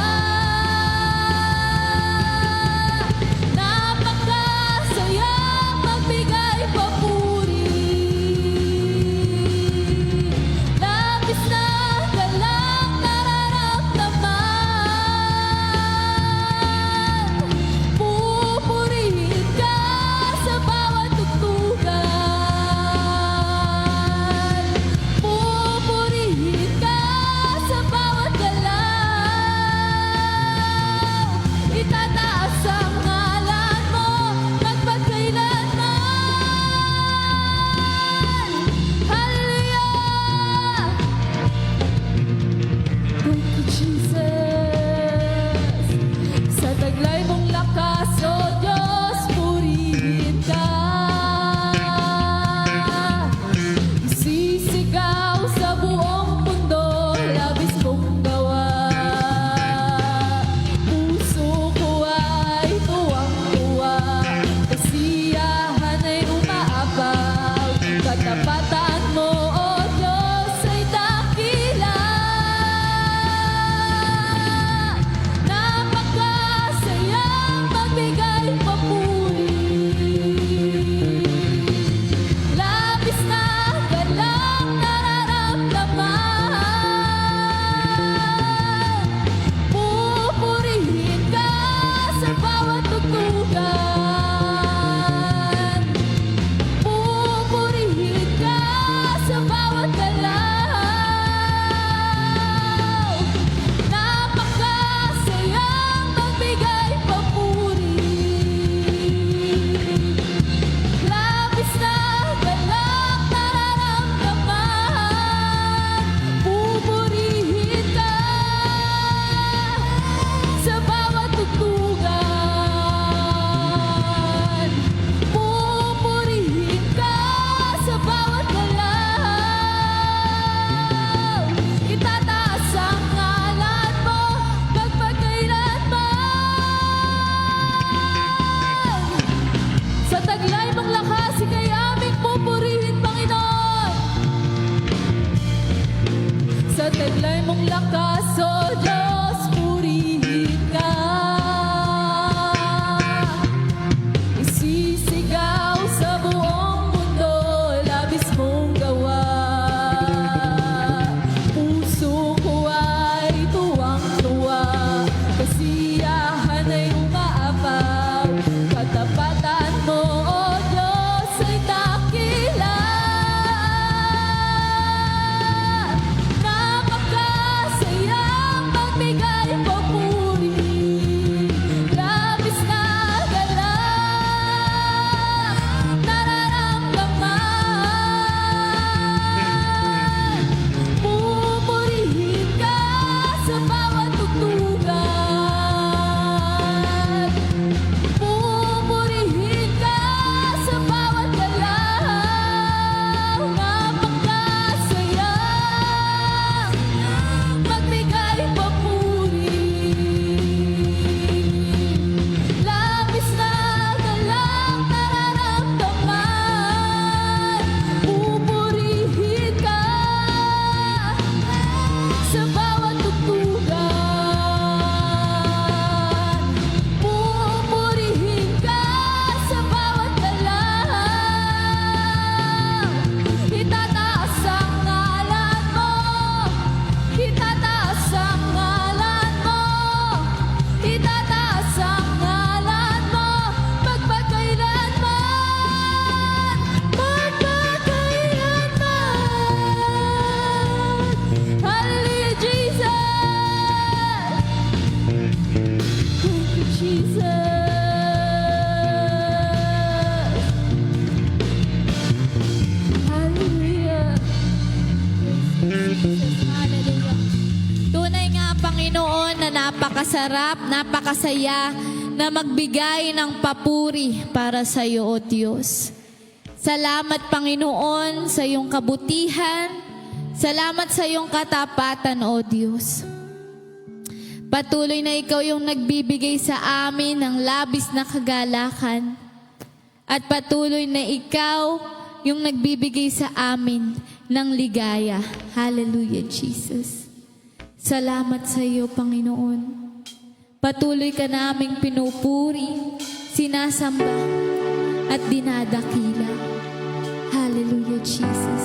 Napakasayang magbigay papuri. Labis na galang nararamdaman. Pupurihin ka sa bawat tugtugan. Pupurihin ka sa bawat galaw. Itataas ang ngalan mo magpakailanman. Hallelujah! Thank you, Jesus. Sa taglay mong lakas, O Diyos, purihin ka. Isisigaw sa buong mundo, labis kong gawa. Puso ko ay tuwang-tuwa, kasiyahan ay umaapaw. Katapatan mo, O Diyos, ay dakila. Panginoon, na napakasarap, napakasaya na magbigay ng papuri para sa iyo, O Diyos. Salamat, Panginoon, sa iyong kabutihan. Salamat sa iyong katapatan, O Diyos. Patuloy na ikaw yung nagbibigay sa amin ng labis na kagalakan. At patuloy na ikaw yung nagbibigay sa amin ng ligaya. Hallelujah, Jesus. Salamat sa iyo, Panginoon. Patuloy ka naming pinupuri, sinasamba, at dinadakila. Hallelujah, Jesus.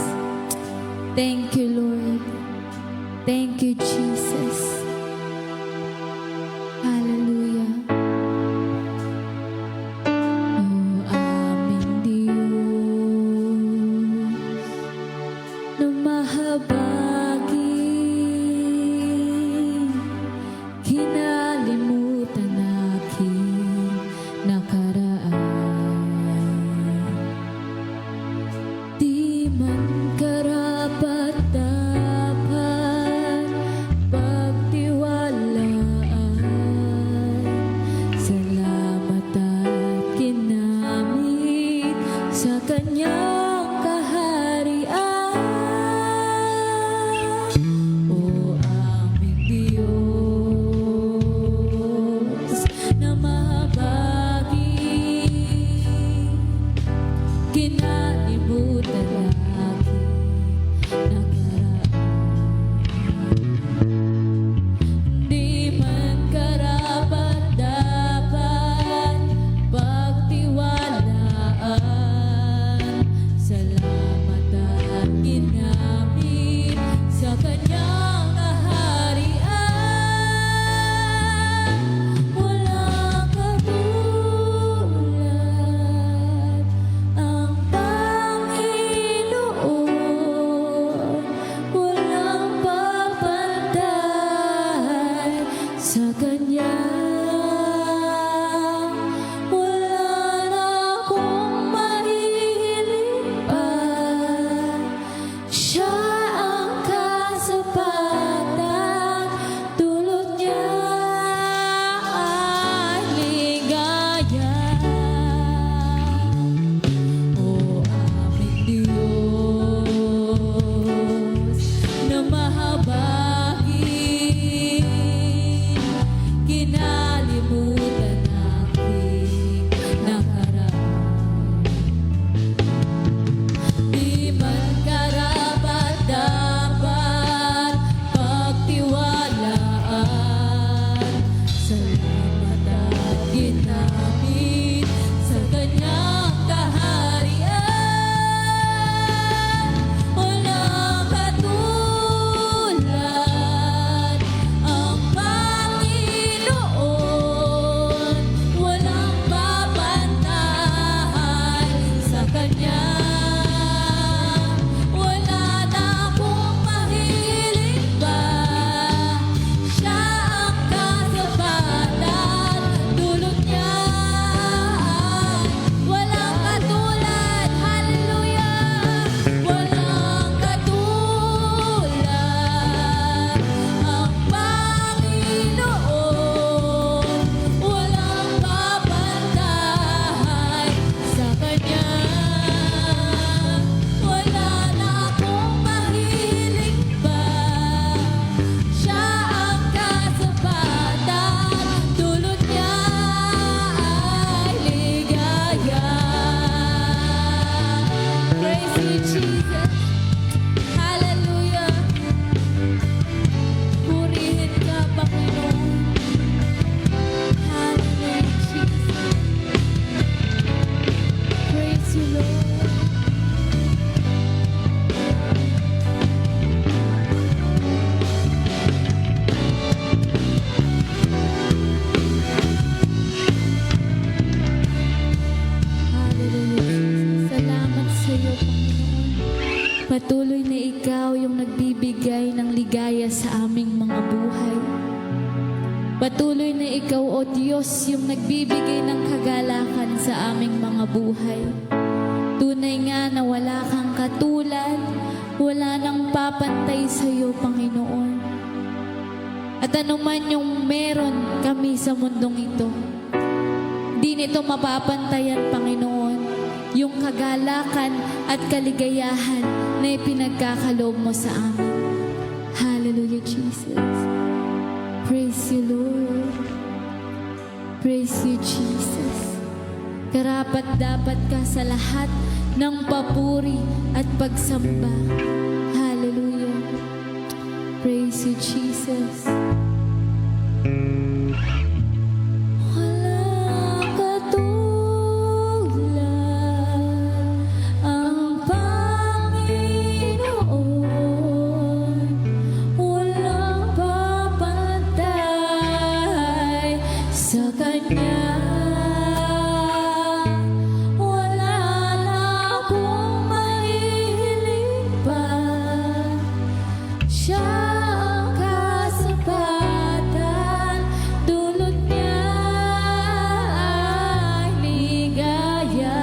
Thank you, Lord. Thank you, Jesus. Hallelujah. O aming Diyos, na mahabagi, kinalimutan aking nakaraan. Di man karapat-dapat pagtiwalaan. Salamat at ginamit sa kanyang kaharian. O aming Diyos, na mahabagi, kinalimutan aking nakaraan. Di man karapat-dapat pagtiwalaan. Salamat at ginamit sa kanyang kaharian. Walang katulad ang Panginoon, walang papantay sa Kanya. Wala na akong mahihiling pa, Siya ang kasapatan, dulot niya ay ligaya. O aming Diyos, na mahabagi, kinalimutan aking nakaraan. Di man karapat-dapat pagtiwalaan. Salamat at ginamit sa kanyang kaharian. Walang katulad ang Panginoon, walang papantay sa Kanya. Wala na akong mahiling pa, Siya ang kasapatan, dulot niya ay walang katulad. Hallelujah! Walang katulad ang Panginoon, walang papantay sa Kanya. Wala na akong mahiling pa, Siya ang kasapatan, dulot niya ay ligaya. Praise you, Jesus. Hallelujah. Purihin ka, Panginoon. Hallelujah, Jesus. Praise you, Lord. Hallelujah. Salamat sa iyo, Panginoon. Patuloy na ikaw yung nagbibigay ng ligaya sa aming mga buhay. Patuloy na ikaw, O Diyos, yung nagbibigay ng kagalakan sa aming mga buhay. Tunay nga na wala kang katulad, wala nang papantay sa iyo, Panginoon. At anuman yung meron kami sa mundong ito, di nito mapapantayan, Panginoon, yung kagalakan at kaligayahan na ipinagkakaloob mo sa amin. Hallelujah, Jesus. Praise you, Lord. Praise you, Jesus. Karapat dapat ka sa lahat ng papuri at pagsamba. Hallelujah. Praise you, Jesus. Walang katulad ang Panginoon. Walang papantay sa Kanya. Wala na akong mahihiling pa. Siya ang kasapatan, dulot niya ay ligaya.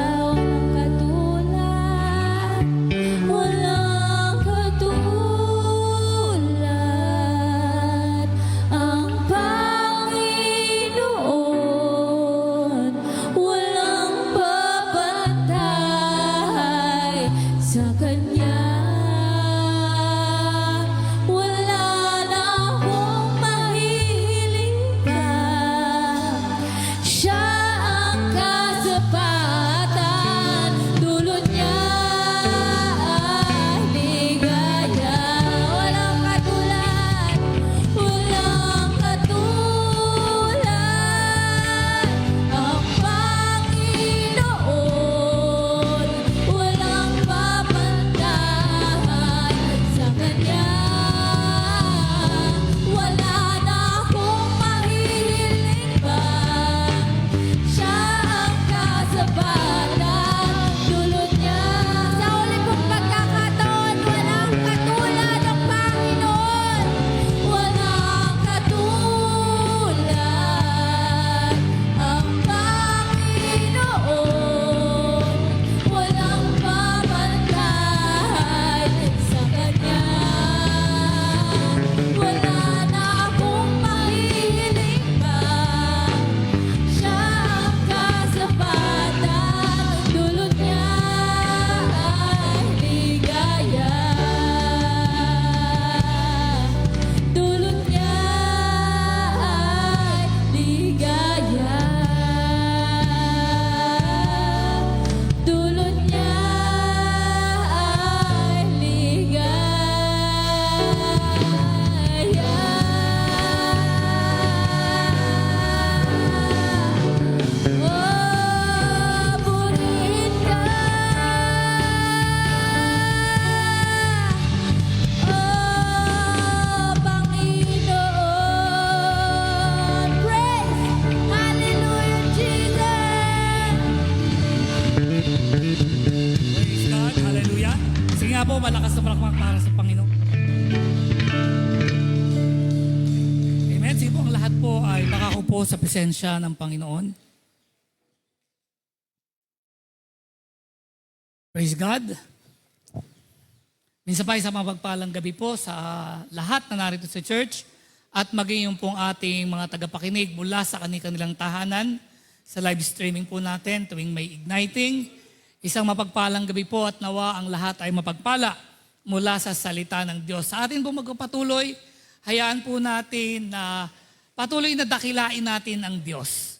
Walang katulad ang Panginoon. Walang papantay sa Kanya. Wala na akong mahihiling pa. Siya ang kasapatan, dulot niya ay ligaya. Walang katulad, walang katulad ang Panginoon. Walang papantay sa Kanya. Wala na akong mahihiling pa. Siya ang kasapatan, dulot niya. Sa uli kong pagkakataon, walang katulad ang Panginoon. Walang katulad ang Panginoon. Walang papantay sa Kanya. Wala na akong mahihiling pa. Siya ang kasapatan, dulot niya ay ligaya. Dulot niya ay ligaya. Dulot niya ay ligaya. Oh, purihin ka. Oh, Panginoon. Praise. Hallelujah, Jesus. Praise God. Hallelujah. Sige nga po, malakas na palakpak para sa Panginoon. Amen. Sige po, ang lahat po ay makakupo sa presensya ng Panginoon. Praise God. Minsan pa isang mapagpalang gabi po sa lahat na narito sa church at maging yung pong ating mga tagapakinig mula sa kanilang tahanan sa live streaming po natin tuwing may igniting. Isang mapagpalang gabi po at nawa ang lahat ay mapagpala mula sa salita ng Diyos. Sa atin po magpapatuloy, hayaan po natin na patuloy na dakilain natin ang Diyos.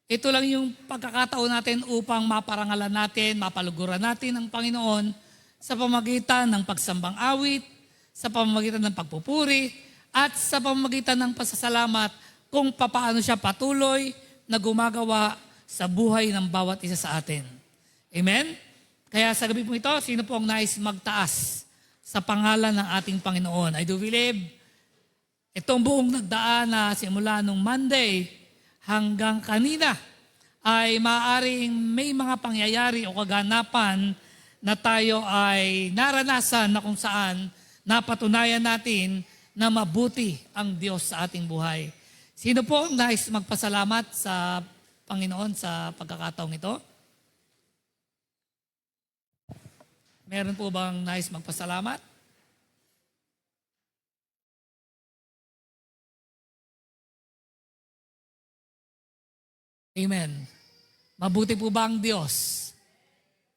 Ito lang yung pagkakataon natin upang maparangalan natin, mapaluguran natin ang Panginoon sa pamamagitan ng pagsambang awit, sa pamamagitan ng pagpupuri, at sa pamamagitan ng pasasalamat kung papaano siya patuloy na gumagawa sa buhay ng bawat isa sa atin. Amen? Kaya sa gabi po ito, sino po ang nais magtaas sa pangalan ng ating Panginoon? I do believe itong buong nagdaan na simula nung Monday hanggang kanina ay maaaring may mga pangyayari o kaganapan na tayo ay naranasan na kung saan napatunayan natin na mabuti ang Diyos sa ating buhay. Sino po ang nais magpasalamat sa Panginoon sa pagkakataong ito? Meron po bang nais magpasalamat? Amen. Mabuti po ba ang Diyos?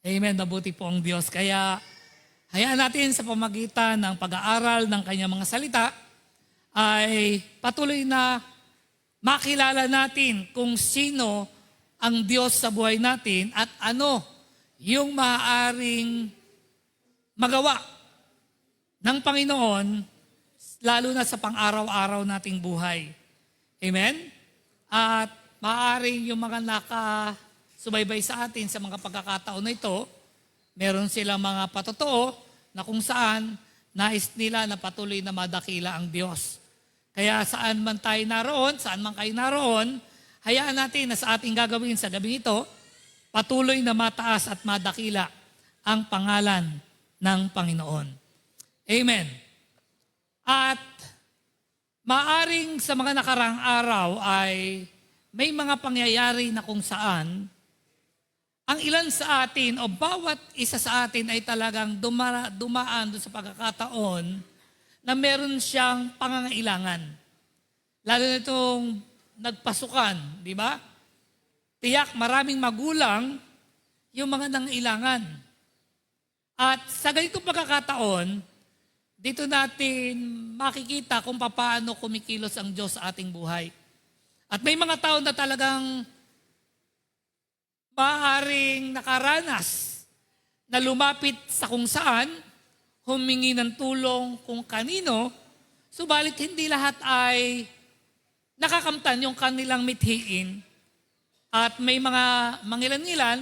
Amen, mabuti po ang Diyos. Kaya hayaan natin sa pamagitan ng pag-aaral ng kanyang mga salita ay patuloy na makilala natin kung sino ang Diyos sa buhay natin at ano yung maaaring magawa ng Panginoon lalo na sa pang-araw-araw nating buhay. Amen? At maaaring yung mga nakasubaybay sa atin sa mga pagkakataon na ito, meron silang mga patotoo na kung saan nais nila na patuloy na madakila ang Diyos. Kaya saan man tayo naroon, saan man kayo naroon, hayaan natin na sa ating gagawin sa gabing ito, patuloy na mataas at madakila ang pangalan ng Panginoon. Amen. At maaring sa mga nakarang araw ay may mga pangyayari na kung saan ang ilan sa atin o bawat isa sa atin ay talagang dumaan doon sa pagkakataon na meron siyang pangangailangan. Lalo na itong nagpasukan, di ba? Tiyak maraming magulang yung mga nangailangan. At sa ganitong pagkakataon, dito natin makikita kung paano kumikilos ang Diyos sa ating buhay. At may mga tao na talagang maaaring nakaranas na lumapit sa kung saan, humingi ng tulong kung kanino, subalit hindi lahat ay nakakamtan yung kanilang mithiin. At may mga mangilan-ngilan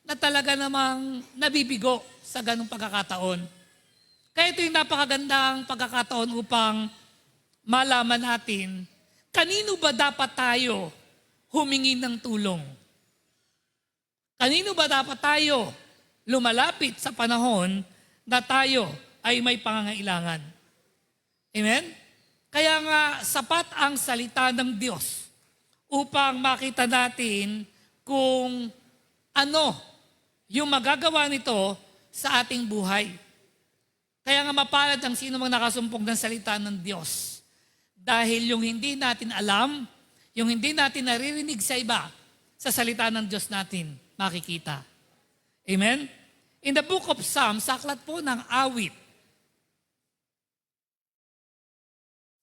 na talaga namang nabibigo sa ganong pagkakataon. Kaya ito yung napakagandang pagkakataon upang malaman natin, kanino ba dapat tayo humingi ng tulong? Kanino ba dapat tayo lumalapit sa panahon na tayo ay may pangangailangan? Amen? Kaya nga sapat ang salita ng Diyos upang makita natin kung ano yung magagawa nito sa ating buhay. Kaya nga mapalad ang sino mang nakasumpong ng salita ng Diyos. Dahil yung hindi natin alam, yung hindi natin naririnig sa iba, sa salita ng Diyos natin, makikita. Amen? In the book of Psalms, sa aklat po ng awit,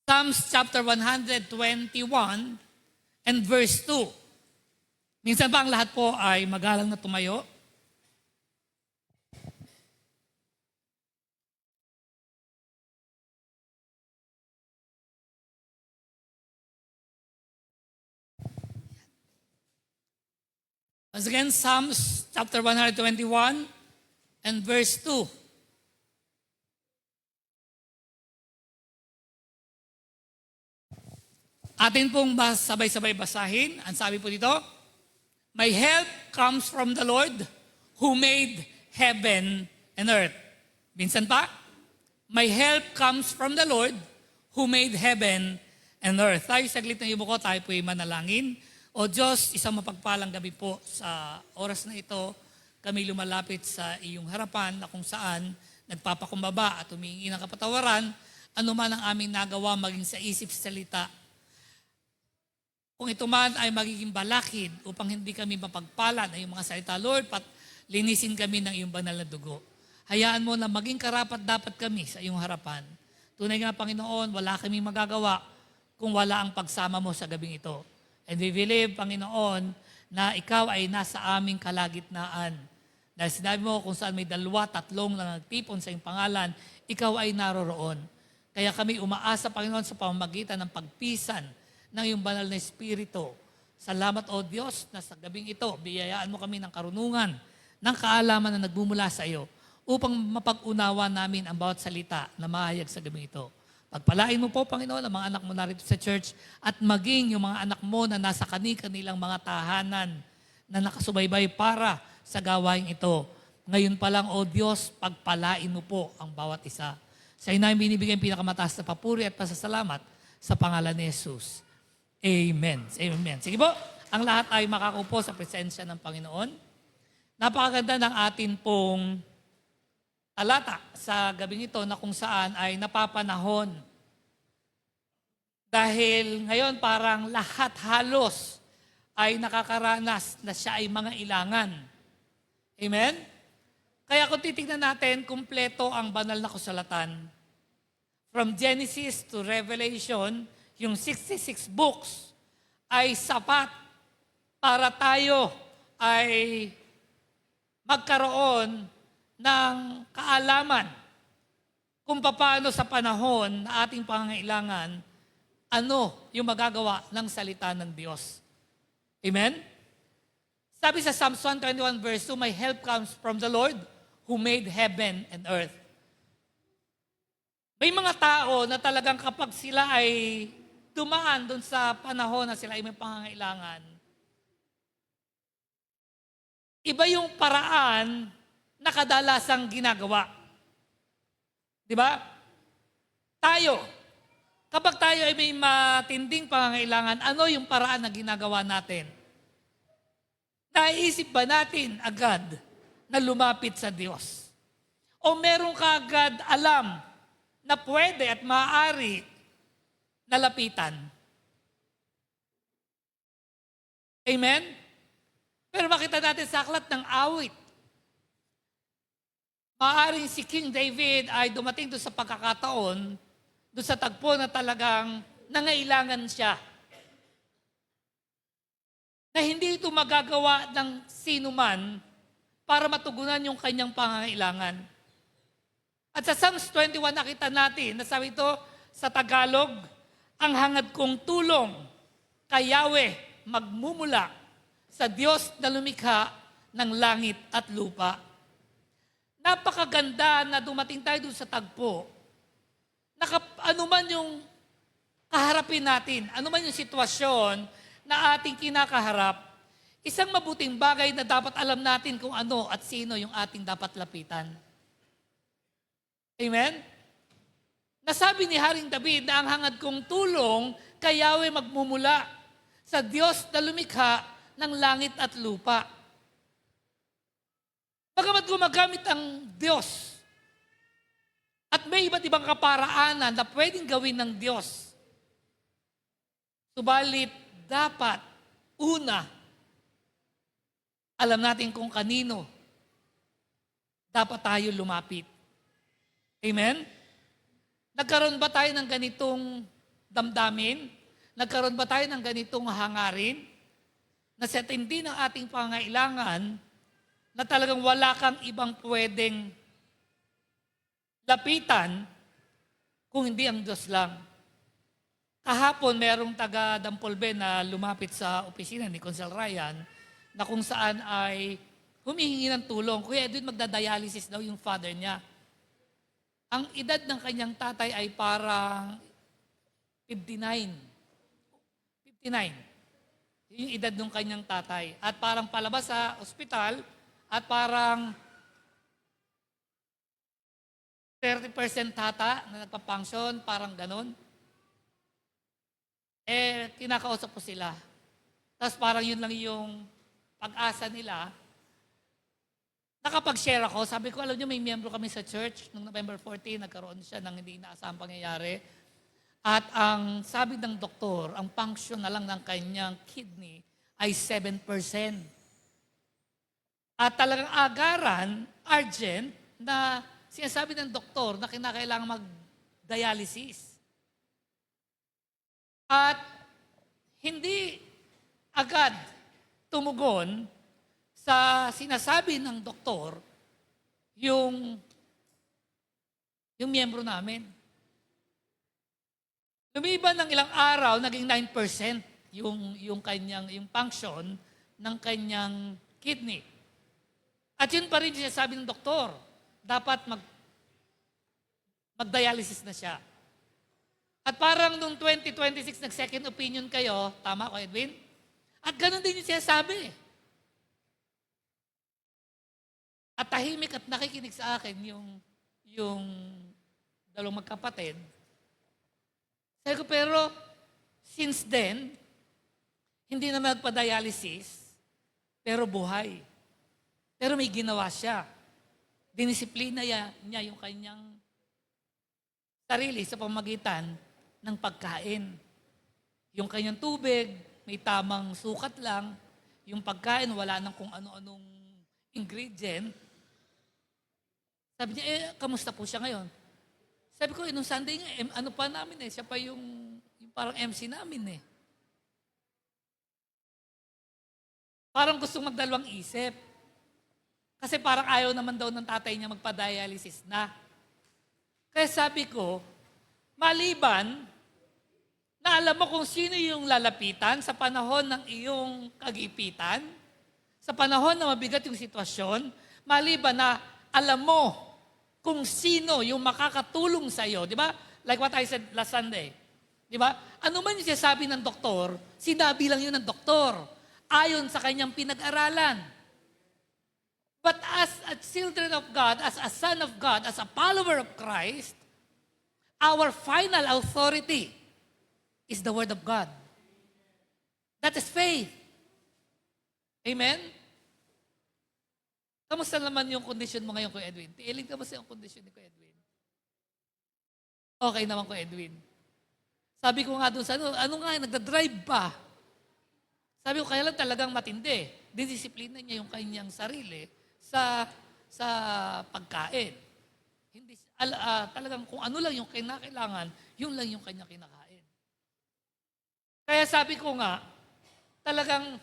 Psalms chapter 121 and verse 2. Minsan ba ang lahat po ay magalang na tumayo? Once again, Psalms chapter 121 and verse 2. Atin pong sabay-sabay basahin. Ang sabi po dito, my help comes from the Lord who made heaven and earth. Minsan pa, my help comes from the Lord who made heaven and earth. Tayo saglit na ibo ko, tayo po ay manalangin. O Diyos, isang mapagpalang gabi po sa oras na ito, kami lumalapit sa iyong harapan na kung saan nagpapakumbaba at humingi ng kapatawaran, anuman ang aming nagawa maging sa isip salita. Kung ito man ay magiging balakid upang hindi kami mapagpala na iyong mga salita, Lord, linisin kami ng iyong banal na dugo. Hayaan mo na maging karapat dapat kami sa iyong harapan. Tunay nga, Panginoon, wala kami magagawa kung wala ang pagsama mo sa gabing ito. And we believe, Panginoon, na ikaw ay nasa aming kalagitnaan. Dahil sinabi mo kung saan may 2, 3 na nagtipon sa iyong pangalan, ikaw ay naroroon. Kaya kami umaasa, Panginoon, sa pamamagitan ng pagpisan ng iyong banal na Espiritu. Salamat, O Diyos, na sa gabing ito, biyayaan mo kami ng karunungan, ng kaalaman na nagbumula sa iyo, upang mapag-unawa namin ang bawat salita na mahayag sa gabing ito. Pagpalain mo po, Panginoon, ang mga anak mo narito sa church at maging yung mga anak mo na nasa kanilang mga tahanan na nakasubaybay para sa gawain ito. Ngayon pa lang, O Diyos, pagpalain mo po ang bawat isa. Sa iyo namin binibigay ang pinakamataas na papuri at pasasalamat sa pangalan ni Jesus. Amen. Amen. Sige po, ang lahat ay makakupo sa presensya ng Panginoon. Napakaganda ng atin pong talata sa gabing ito na kung saan ay napapanahon. Dahil ngayon parang lahat halos ay nakakaranas na siya ay mga ilangan. Amen? Kaya kung titignan natin, kumpleto ang banal na kasulatan. From Genesis to Revelation, yung 66 books ay sapat para tayo ay magkaroon ng kaalaman kung paano sa panahon na ating pangangailangan, ano yung magagawa ng salita ng Diyos. Amen? Sabi sa Psalms 121 verse 2, "My help comes from the Lord who made heaven and earth." May mga tao na talagang kapag sila ay dumaan doon sa panahon na sila ay may pangangailangan, iba yung paraan na kadalasang ginagawa. Di ba? Tayo, kapag tayo ay may matinding pangangailangan, ano yung paraan na ginagawa natin? Naisip ba natin agad na lumapit sa Diyos? O meron ka agad alam na pwede at maaari na lapitan? Amen? Pero makita natin sa aklat ng awit, maaaring si King David ay dumating doon sa pagkakataon, doon sa tagpo na talagang nangailangan siya. Na hindi ito magagawa ng sino man para matugunan yung kanyang pangangailangan. At sa Psalms 21 nakita natin, nasabi ito sa Tagalog, "Ang hangad kong tulong kay Yahweh magmumula sa Diyos na lumikha ng langit at lupa." Napakaganda na dumating tayo doon sa tagpo. Ano man yung kaharapin natin, ano man yung sitwasyon na ating kinakaharap, isang mabuting bagay na dapat alam natin kung ano at sino yung ating dapat lapitan. Amen? Nasabi ni Haring David na ang hangad kong tulong kay Yahweh magmumula sa Diyos na lumikha ng langit at lupa. Bagamat gumagamit ang Diyos at may iba't ibang kaparaanan na pwedeng gawin ng Diyos, subalit dapat, una, alam natin kung kanino dapat tayo lumapit. Amen? Nagkaroon ba tayo ng ganitong damdamin? Nagkaroon ba tayo ng ganitong hangarin? Na sa tindi ng ating pangailangan, na talagang wala kang ibang pwedeng lapitan kung hindi ang Diyos lang. Kahapon, merong taga Dampolbe na lumapit sa opisina ni Consul Ryan na kung saan ay humihingi ng tulong. Kuya Edwin, magdadialysis daw yung father niya. Ang edad ng kanyang tatay ay parang 59. 59. Yung edad ng kanyang tatay. At parang palabas sa ospital at parang 30% tata na nagpa-function, parang ganon. Kinakausap ko sila. Tapos parang yun lang yung pag-asa nila. Nakapag-share ako, sabi ko, alam nyo, may miyembro kami sa church. Noong November 14, nagkaroon siya ng hindi inaasahang pangyayari. At ang sabi ng doktor, ang function na lang ng kanyang kidney ay 7%. At talagang agaran, urgent, na sinasabi ng doktor na kinakailangan mag-dialysis. At hindi agad tumugon sa sinasabi ng doktor yung miyembro namin. Lumiban ng ilang araw, naging 9% yung function ng kanyang kidney. At yun pa rin sinasabi ng doktor, dapat mag-dialysis na siya. At parang noong 2026, nag-second opinion kayo, tama ko Edwin? At ganun din yung sinasabi. At tahimik at nakikinig sa akin yung dalawang magkapatid. Sabi ko, pero since then, hindi na magpa-dialysis, pero buhay. Pero may ginawa siya. Dinisiplina niya yung kanyang sarili sa pamagitan ng pagkain. Yung kanyang tubig, may tamang sukat lang, yung pagkain, wala nang kung ano-anong ingredient. Sabi niya, kamusta po siya ngayon? Sabi ko, nung Sunday nga, ano pa namin siya pa yung parang MC namin Parang gustong magdalawang isip. Kasi parang ayaw naman daw ng tatay niya magpa-dialysis na. Kaya sabi ko, maliban na alam mo kung sino yung lalapitan sa panahon ng iyong kagipitan, sa panahon na mabigat yung sitwasyon, maliban na alam mo kung sino yung makakatulong sa iyo, di ba? Like what I said last Sunday. Di ba? Ano man yung sinasabi ng doktor, sinabi lang yun ng doktor, ayon sa kanyang pinag-aralan. But as a children of God, as a son of God, as a follower of Christ, our final authority is the Word of God. That is faith. Amen? Kamusta naman yung condition mo ngayon, Kuya Edwin? Tiilin, kamusta yung condition ni Kuya Edwin? Okay naman, Kuya Edwin. Sabi ko nga doon sa ano nga, nagdadrive pa. Sabi ko, kaya lang talagang matindi. Didisiplina niya yung kanyang sarili sa pagkain. Hindi, talagang kung ano lang yung kinakailangan, yun lang yung kanya kinakain. Kaya sabi ko nga, talagang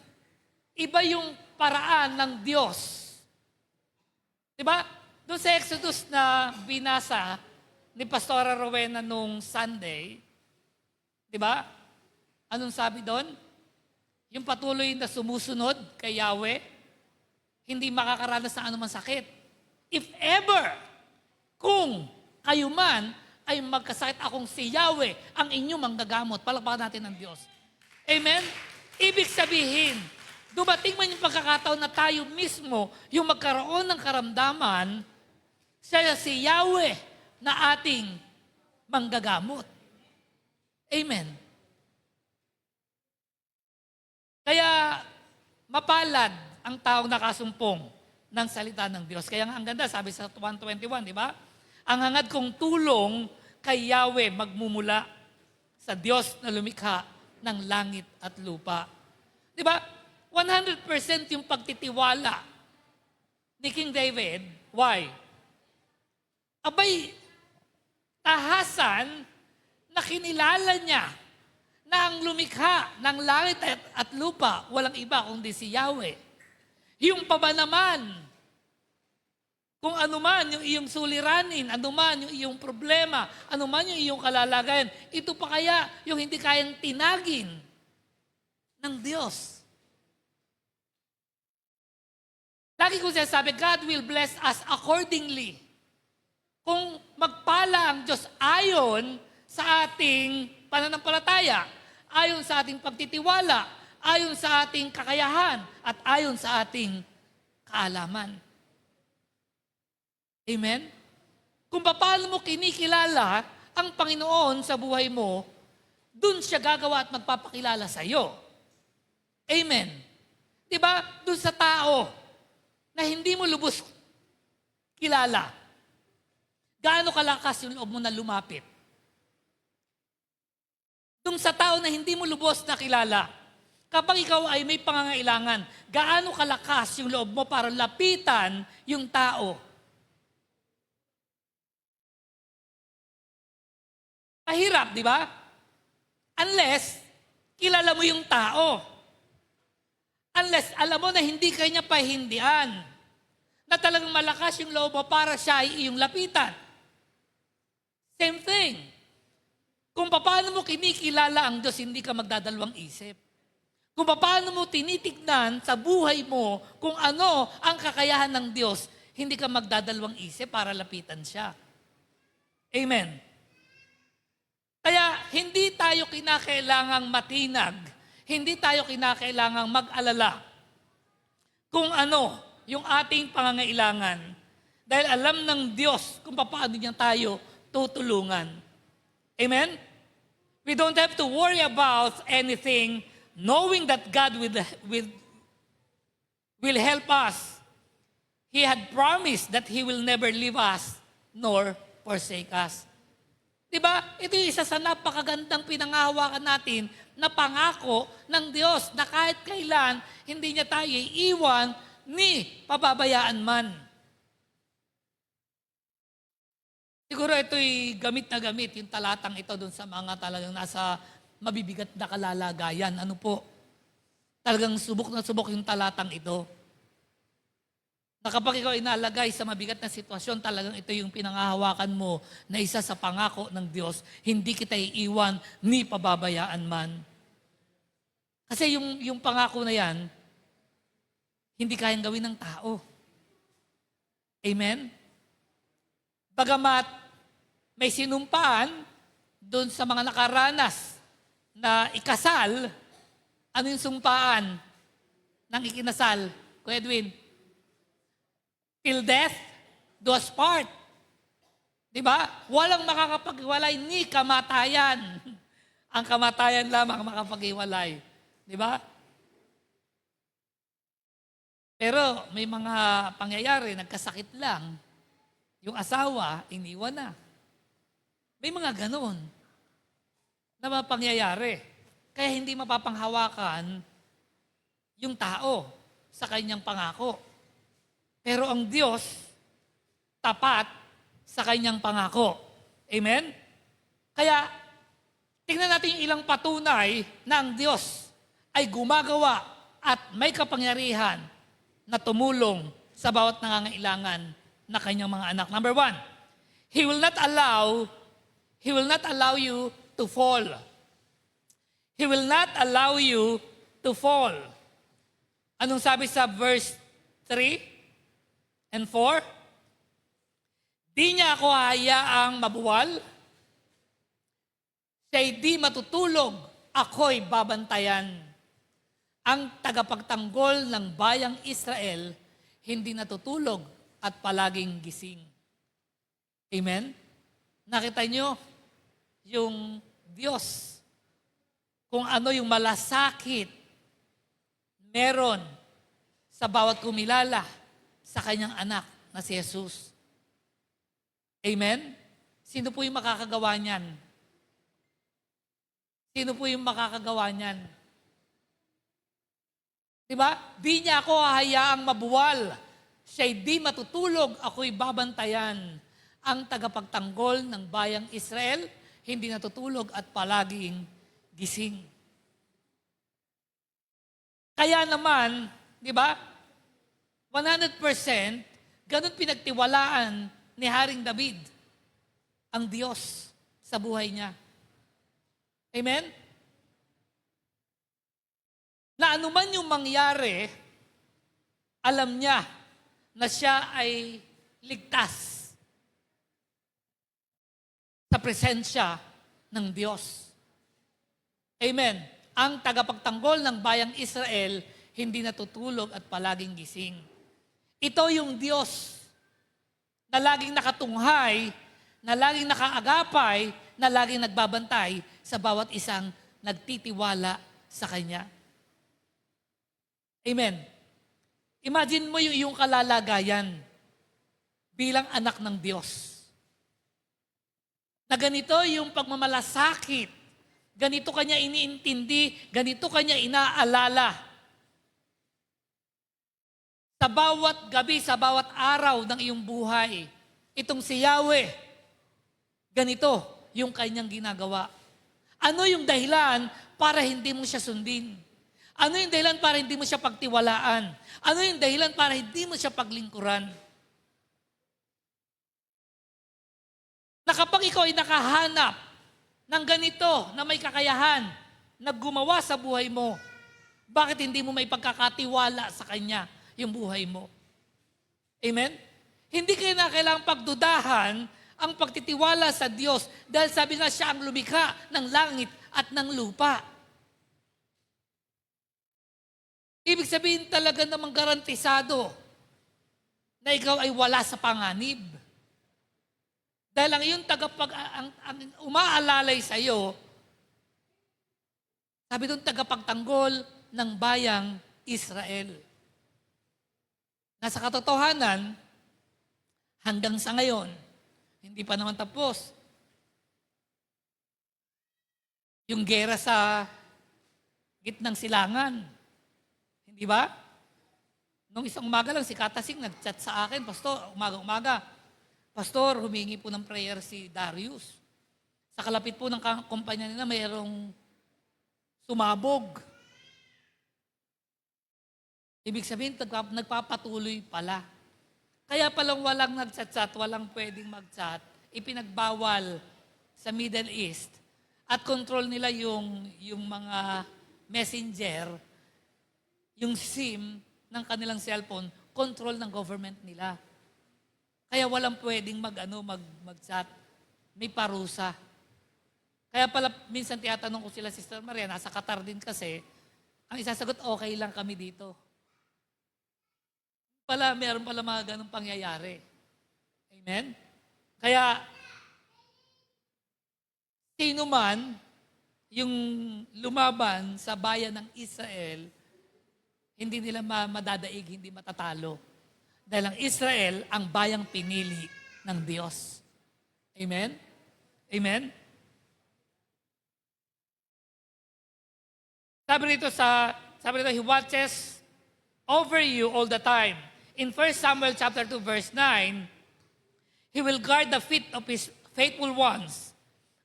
iba yung paraan ng Diyos. Diba? Doon sa Exodus na binasa ni Pastora Rowena nung Sunday, diba? Anong sabi doon? Yung patuloy na sumusunod kay Yahweh, hindi makakaranas ng anumang sakit. If ever, kung kayo man ay magkasakit, akong si Yahweh, ang inyong manggagamot. Palakpakan natin ng Diyos. Amen? Ibig sabihin, dumating man yung pagkakataon na tayo mismo yung magkaroon ng karamdaman, siya si Yahweh na ating manggagamot. Amen. Kaya mapalad ang taong nakasumpong ng salita ng Diyos. Kaya nga ang ganda, sabi sa 1:21, di ba? Ang hangad kong tulong kay Yahweh magmumula sa Diyos na lumikha ng langit at lupa. Di ba? 100% yung pagtitiwala ni King David. Why? Abay, tahasan na kinilala niya na ang lumikha ng langit at lupa, walang iba kundi si Yahweh. Yung pa ba naman, kung anuman yung iyong suliranin, anuman yung iyong problema, anuman yung iyong kalalagayan, ito pa kaya yung hindi kayang tinagin ng Diyos. Lagi ko sinasabi, God will bless us accordingly. Kung magpala ang Diyos ayon sa ating pananampalataya, ayon sa ating pagtitiwala, ayon sa ating kakayahan, at ayon sa ating kaalaman. Amen? Kung paano mo kinikilala ang Panginoon sa buhay mo, dun siya gagawa at magpapakilala sa iyo. Amen? Diba? Dun sa tao na hindi mo lubos kilala, gaano kalakas yung loob mo na lumapit? Dun sa tao na hindi mo lubos na kilala, kapag ikaw ay may pangangailangan, gaano kalakas yung loob mo para lapitan yung tao? Mahirap, di ba? Unless, kilala mo yung tao. Unless, alam mo na hindi kanya pahindian. Na talagang malakas yung loob mo para siya ay iyong lapitan. Same thing. Kung paano mo kinikilala ang Diyos, hindi ka magdadalawang isip. Kung paano mo tinitignan sa buhay mo kung ano ang kakayahan ng Diyos, hindi ka magdadalawang isip para lapitan siya. Amen. Kaya hindi tayo kinakailangang matinag, hindi tayo kinakailangang mag-alala kung ano yung ating pangangailangan. Dahil alam ng Diyos kung paano niya tayo tutulungan. Amen? We don't have to worry about anything knowing that God will help us. He had promised that He will never leave us nor forsake us. Diba? Ito yung isa sa napakagandang pinangahawakan natin na pangako ng Diyos na kahit kailan hindi niya tayo iiwan ni pababayaan man. Siguro ito'y gamit na gamit, yung talatang ito dun sa mga talagang nasa mabibigat na kalalagayan. Ano po? Talagang subok na subok yung talatang ito. Na kapag ikaw inalagay sa mabigat na sitwasyon, talagang ito yung pinangahawakan mo na isa sa pangako ng Diyos, hindi kita iiwan ni pababayaan man. Kasi yung pangako na yan, hindi kayang gawin ng tao. Amen? Bagamat may sinumpaan doon sa mga nakaranas na ikasal, ano yung sumpaan ng ikinasal? Kuya Edwin? Till death do us part. Diba? Walang makakapaghiwalay ni kamatayan. Ang kamatayan lamang makapaghiwalay. Diba? Pero may mga pangyayari, nagkasakit lang. Yung asawa, iniwan na. May mga ganon na mga pangyayari. Kaya hindi mapapanghawakan yung tao sa kanyang pangako. Pero ang Diyos, tapat sa kanyang pangako. Amen? Kaya, tingnan natin yung ilang patunay na ang Diyos ay gumagawa at may kapangyarihan na tumulong sa bawat nangangailangan na kanyang mga anak. Number 1, He will not allow you to fall. He will not allow you to fall. Anong sabi sa verse 3? And 4, di niya ako hayaang mabuwal, siya'y di matutulog, ako'y babantayan. Ang tagapagtanggol ng bayang Israel, hindi natutulog at palaging gising. Amen? Nakita niyo yung Diyos, kung ano yung malasakit meron sa bawat kumilala sa kanyang anak na si Jesus. Amen? Sino po yung makakagawa niyan? Sino po yung makakagawa niyan? Diba? Di niya ako hahayaang mabuwal. Siya'y di matutulog, ako'y babantayan. Ang tagapagtanggol ng bayang Israel, hindi natutulog at palaging gising. Kaya naman, di ba, 100% ganun pinagtiwalaan ni Haring David ang Diyos sa buhay niya. Amen? Na anuman yung mangyari, alam niya na siya ay ligtas sa presensya ng Diyos. Amen. Ang tagapagtanggol ng bayang Israel, hindi natutulog at palaging gising. Ito yung Diyos na laging nakatunghay, na laging nakaagapay, na laging nagbabantay sa bawat isang nagtitiwala sa Kanya. Amen. Imagine mo yung kalalagayan bilang anak ng Diyos. Na ganito yung pagmamalasakit, ganito Kanya iniintindi, ganito Kanya inaalala. Sa bawat gabi, sa bawat araw ng iyong buhay, itong si Yahweh, ganito yung kanyang ginagawa. Ano yung dahilan para hindi mo siya sundin? Ano yung dahilan para hindi mo siya pagtiwalaan? Ano yung dahilan para hindi mo siya paglingkuran? Na kapag ikaw ay nakahanap ng ganito na may kakayahan na gumawa sa buhay mo, bakit hindi mo may pagkakatiwala sa Kanya yung buhay mo? Amen? Hindi kayo na kailangang pagdudahan ang pagtitiwala sa Diyos dahil sabi nga siya ang lumikha ng langit at ng lupa. Ibig sabihin talaga namang garantisado na ikaw ay wala sa panganib. Dahil ang iyong ang umaalalay sa iyo, sabi doon tagapagtanggol ng bayang Israel. Nasa katotohanan, hanggang sa ngayon, hindi pa naman tapos. Yung gera sa gitnang silangan. Hindi ba? Nung isang umaga lang, si Katasing nag-chat sa akin, Pastor, umaga-umaga, Pastor, humingi po ng prayer si Darius. Sa kalapit po ng kumpanya nila, mayroong sumabog. Ibig sabihin, nagpapatuloy pala. Kaya palang walang nag-chat-chat, walang pwedeng mag-chat, ipinagbawal sa Middle East at control nila yung mga messenger, yung SIM ng kanilang cellphone, control ng government nila. Kaya walang pwedeng mag-chat. May parusa. Kaya pala minsan tiyatanong ko sila, Sister Maria, nasa Qatar din kasi, ang isasagot, okay lang kami dito. Meron pala mga ganong pangyayari. Amen? Kaya, sino man yung lumaban sa bayan ng Israel, hindi nila madadaig, hindi matatalo. Dahil ang Israel, ang bayang pinili ng Diyos. Amen? Amen? Sabi rito, He watches over you all the time. In 1 Samuel chapter 2, verse 9, He will guard the feet of His faithful ones,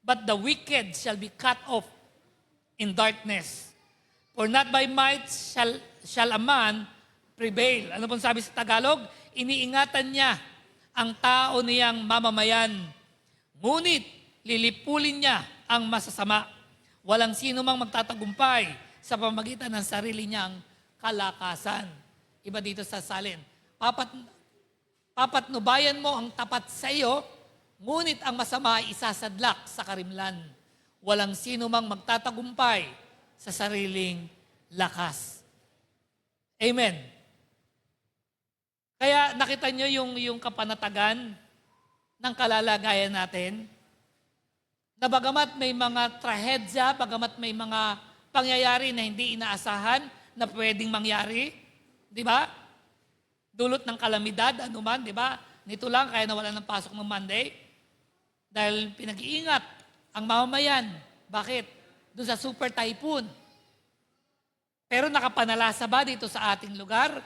but the wicked shall be cut off in darkness. For not by might shall a man prevail. Ano pong sabi sa Tagalog? Iniingatan niya ang tao niyang mamamayan. Ngunit lilipulin niya ang masasama. Walang sino mang magtatagumpay sa pamagitan ng sarili niyang kalakasan. Iba dito sa salin. Papatnubayan mo ang tapat sa iyo, ngunit ang masama ay isasadlak sa karimlan. Walang sino mang magtatagumpay sa sariling lakas. Amen. Kaya nakita nyo yung kapanatagan ng kalalagayan natin, na bagamat may mga trahedya, bagamat may mga pangyayari na hindi inaasahan na pwedeng mangyari, di ba? Dulot ng kalamidad, anuman, di ba? Nito lang, kaya nawalan ng pasok ng Monday. Dahil pinag-iingat ang mamamayan. Bakit? Doon sa super typhoon. Pero nakapanalasa ba dito sa ating lugar?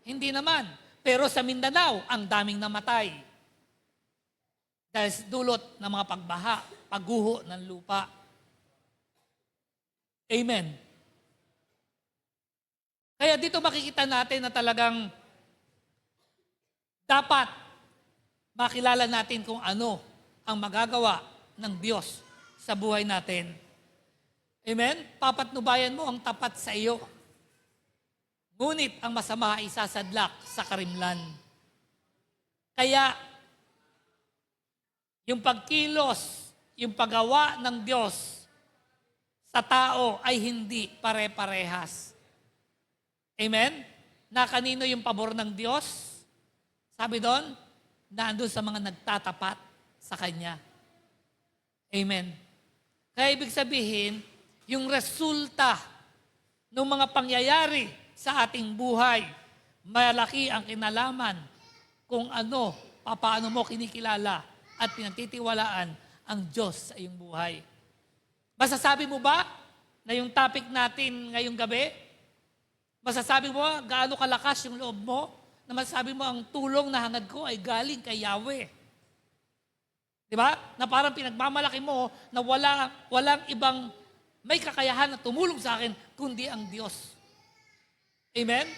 Hindi naman. Pero sa Mindanao, ang daming namatay. Dahil dulot ng mga pagbaha, pagguho ng lupa. Amen. Kaya dito makikita natin na talagang dapat makilala natin kung ano ang magagawa ng Diyos sa buhay natin. Amen? Papatnubayan mo ang tapat sa iyo. Ngunit ang masama ay sasadlak sa karimlan. Kaya, yung pagkilos, yung paggawa ng Diyos sa tao ay hindi pare-parehas. Amen? Na kanino yung pabor ng Diyos? Sabi doon, naandun sa mga nagtatapat sa Kanya. Amen. Kaya ibig sabihin, yung resulta ng mga pangyayari sa ating buhay, malaki ang kinalaman kung paano mo kinikilala at pinagtitiwalaan ang Diyos sa iyong buhay. Masasabi mo ba na yung topic natin ngayong gabi, masasabi mo gaano kalakas yung loob mo, na masasabi mo ang tulong na hangad ko ay galing kay Yahweh. Di ba? Na parang pinagmamalaki mo na walang ibang may kakayahan na tumulong sa akin kundi ang Diyos. Amen?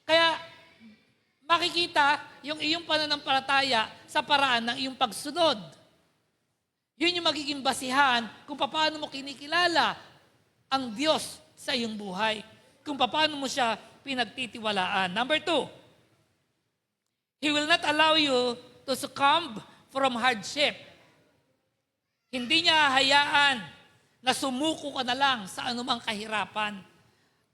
Kaya makikita yung iyong pananampalataya sa paraan ng iyong pagsunod. Yun yung magiging basihan kung paano mo kinikilala ang Diyos sa iyong buhay. Kung paano mo siya pinagtitiwalaan. Number 2, He will not allow you to succumb from hardship. Hindi niya hayaan na sumuko ka na lang sa anumang kahirapan.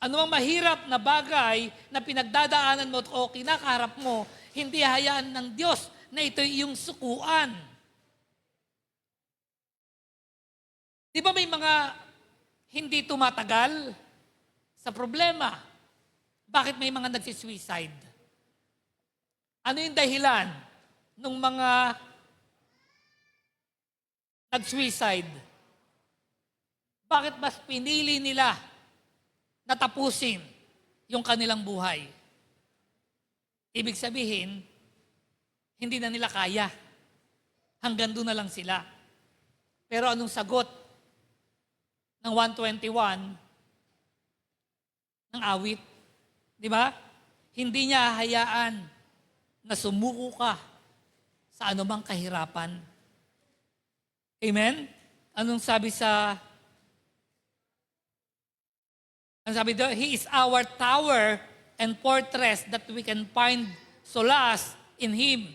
Anumang mahirap na bagay na pinagdadaanan mo o kinakaharap mo, hindi hayaan ng Diyos na ito iyong sukuan. Di ba may mga hindi tumatagal sa problema? Bakit may mga nagsisuicide? Ano yung dahilan ng mga nag-suicide? Bakit mas pinili nila na tapusin yung kanilang buhay? Ibig sabihin, hindi na nila kaya. Hanggang doon na lang sila. Pero anong sagot ng 121 ng awit? Di ba? Hindi niya hayaan na sumuko ka sa anumang kahirapan. Amen? Anong sabi doon? He is our tower and fortress that we can find solace in Him.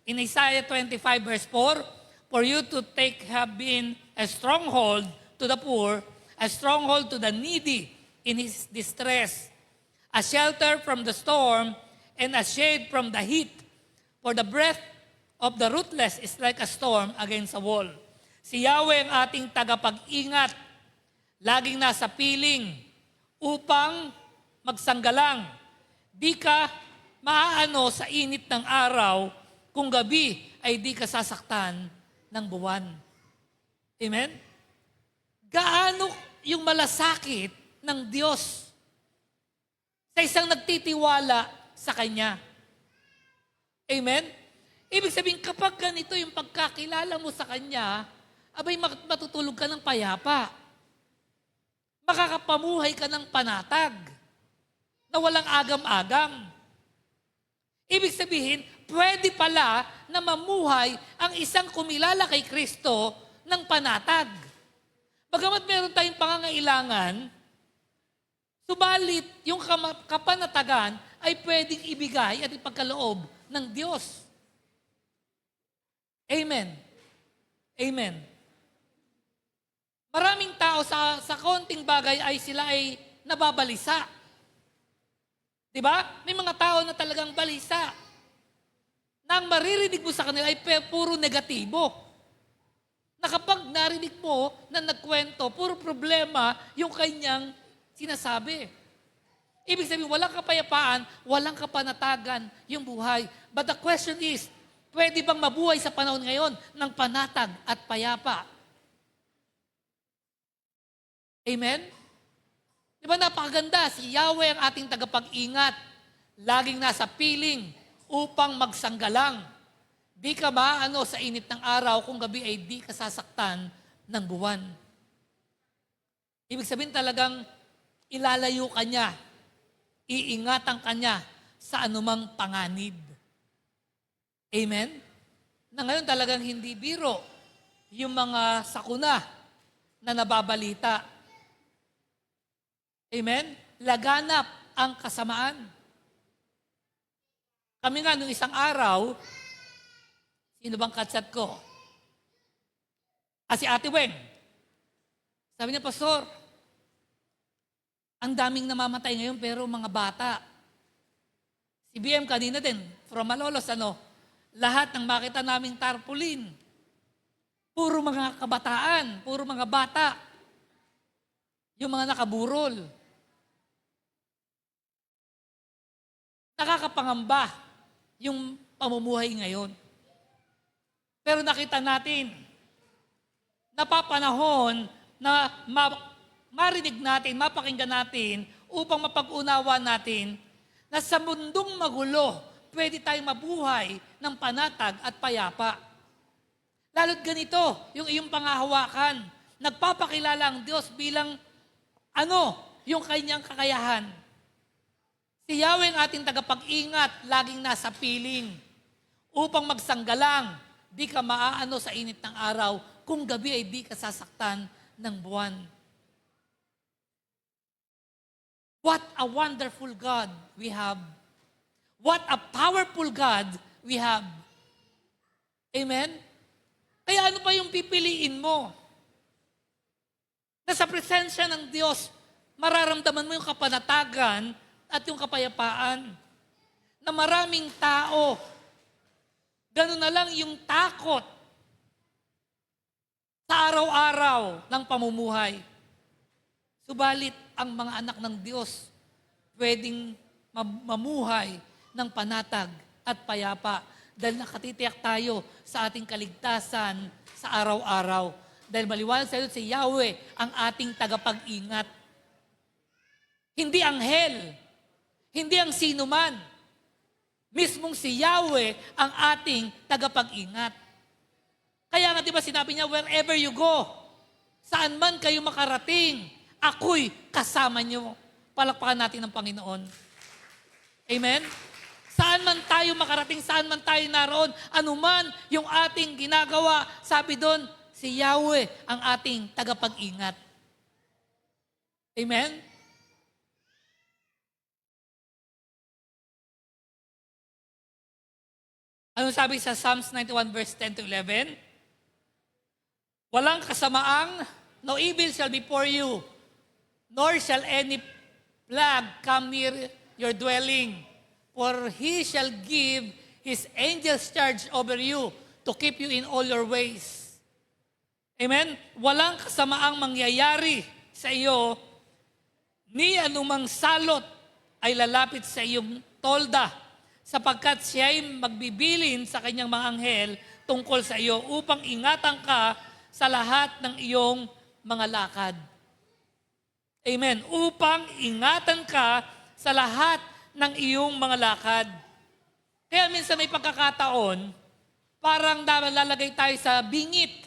In Isaiah 25 verse 4, for you to take have been a stronghold to the poor, a stronghold to the needy in his distress, a shelter from the storm, and a shade from the heat. For the breath of the ruthless is like a storm against a wall. Si Yahweh ang ating tagapag-ingat, laging nasa piling upang magsanggalang. Di ka maaano sa init ng araw, kung gabi ay di ka sasaktan ng buwan. Amen? Gaano yung malasakit ng Diyos sa isang nagtitiwala sa Kanya. Amen? Ibig sabihin, kapag ganito yung pagkakilala mo sa Kanya, abay matutulog ka ng payapa. Makakapamuhay ka ng panatag na walang agam-agam. Ibig sabihin, pwede pala na mamuhay ang isang kumilala kay Kristo ng panatag. Bagamat meron tayong pangangailangan, subalit yung kapanatagan ay pwedeng ibigay at ipagkaloob ng Diyos. Amen. Amen. Maraming tao sa konting bagay ay sila ay nababalisa. Diba? May mga tao na talagang balisa. Nang maririnig mo sa kanila ay puro negatibo. Na kapag narinig mo na nagkwento, puro problema yung kanyang sinasabi. Ibig sabihin, walang kapayapaan, walang kapanatagan yung buhay. But the question is, pwede bang mabuhay sa panahon ngayon ng panatag at payapa? Amen? Di ba napakaganda? Si Yahweh ang ating tagapag-ingat. Laging nasa piling upang magsanggalang. Di ka maano sa init ng araw, kung gabi ay di ka sasaktan ng buwan. Ibig sabihin talagang ilalayo ka niya, iingatan ka niya sa anumang panganib. Amen? Na ngayon talagang hindi biro yung mga sakuna na nababalita. Amen? Laganap ang kasamaan. Kami nga nung isang araw, sino bang katsat ko? Si Ate Weng. Sabi niya, Pastor, ang daming namamatay ngayon pero mga bata. Si BM kanina din, from Malolos, lahat ng makita naming tarpaulin, puro mga kabataan, puro mga bata. Yung mga nakaburol. Nakakapangamba yung pamumuhay ngayon. Pero nakita natin, napapanahon na marinig natin, mapakinggan natin, upang mapag-unawa natin na sa mundong magulo, pwede tayong mabuhay ng panatag at payapa. Lalo't ganito, yung iyong pangahawakan, nagpapakilala ang Diyos bilang yung kanyang kakayahan. Si Yahweh ang ating tagapag-ingat, laging nasa piling, upang magsanggalang, di ka maaano sa init ng araw, kung gabi ay di ka sasaktan ng buwan. What a wonderful God we have. What a powerful God we have. Amen? Kaya ano pa yung pipiliin mo? Na sa presensya ng Diyos, mararamdaman mo yung kapanatagan at yung kapayapaan. Na maraming tao, gano'n na lang yung takot sa araw-araw ng pamumuhay. Subalit, ang mga anak ng Diyos, pwedeng mamuhay ng panatag at payapa dahil nakatitiyak tayo sa ating kaligtasan sa araw-araw. Dahil maliwanag sa iyo si Yahweh ang ating tagapag-ingat. Hindi anghel, hindi ang sino man. Mismong si Yahweh ang ating tagapag-ingat. Kaya nga di ba sinabi niya, wherever you go, saan man kayo makarating, ako'y kasama niyo. Palakpakan natin ng Panginoon. Amen? Saan man tayo makarating, saan man tayo naroon, anuman yung ating ginagawa, sabi doon, si Yahweh ang ating tagapag-ingat. Amen? Ano sabi sa Psalms 91 verse 10 to 11? Walang kasamaang, no evil shall before you, nor shall any plague come near your dwelling. For He shall give His angels charge over you to keep you in all your ways. Amen? Walang kasamaang mangyayari sa iyo, ni anumang salot ay lalapit sa iyong tolda, sapagkat siya'y magbibilin sa kanyang mga anghel tungkol sa iyo upang ingatan ka sa lahat ng iyong mga lakad. Amen. Upang ingatan ka sa lahat ng iyong mga lakad. Kaya minsan may pagkakataon, parang lalagay tayo sa bingit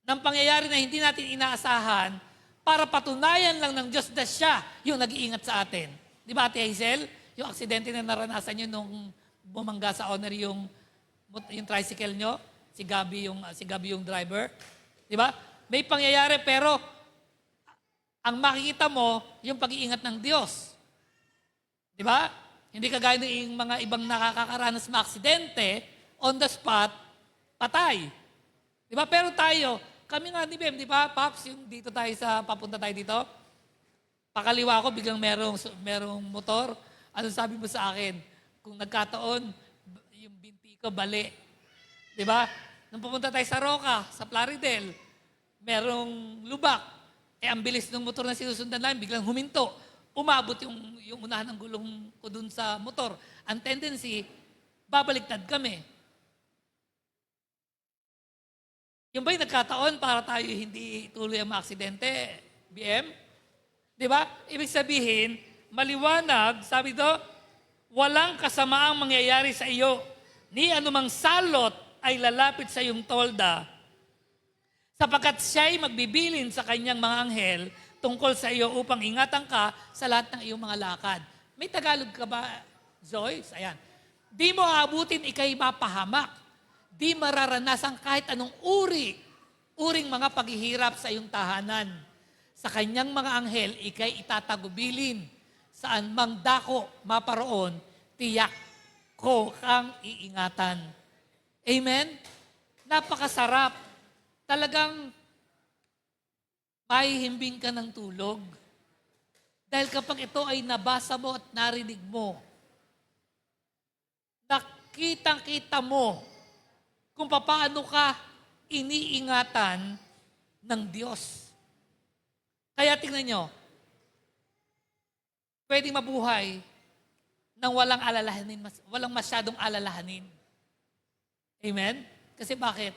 ng pangyayari na hindi natin inaasahan para patunayan lang ng Diyos na siya yung nag-iingat sa atin. Di ba, Ate Hazel? Yung aksidente na naranasan nyo nung bumangga sa honor yung tricycle nyo, si Gabi yung driver. Di ba? May pangyayari pero ang makikita mo, yung pag-iingat ng Diyos. Di ba? Hindi kagaya ng mga ibang nakakaranas ng aksidente, on the spot, patay. Di ba? Pero tayo, kami nga ni Bem, di ba, Pops, yung dito tayo papunta tayo dito, pakaliwa ko, biglang merong motor. Ano sabi mo sa akin? Kung nagkataon, yung binti ko, bali. Di ba? Nung pumunta tayo sa Roca, sa Plaridel, merong lubak. Ang bilis ng motor na sinusundan namin, biglang huminto. Umabot yung unahan ng gulong ko dun sa motor. Ang tendency, babaliktad kami. Yung ba'y nagkataon para tayo hindi tuloy ang maaksidente, BM? Di ba? Ibig sabihin, maliwanag, sabi do, walang kasamaang mangyayari sa iyo, ni anumang salot ay lalapit sa iyong tolda, sapagkat siya'y magbibilin sa kanyang mga anghel tungkol sa iyo upang ingatan ka sa lahat ng iyong mga lakad. May Tagalog ka ba, Joyce? Ayan. Di mo aabutin, ikay mapahamak. Di mararanasan kahit anong uring mga paghihirap sa iyong tahanan. Sa kanyang mga anghel, ikay itatagubilin. Saan mang dako maparoon, tiyak ko kang iingatan. Amen? Napakasarap. Talagang mahihimbing ka ng tulog. Dahil kapag ito ay nabasa mo at narinig mo, nakitang-kita mo kung paano ka iniingatan ng Diyos. Kaya tingnan nyo, pwedeng mabuhay nang walang alalahanin, walang masyadong alalahanin. Amen? Kasi bakit?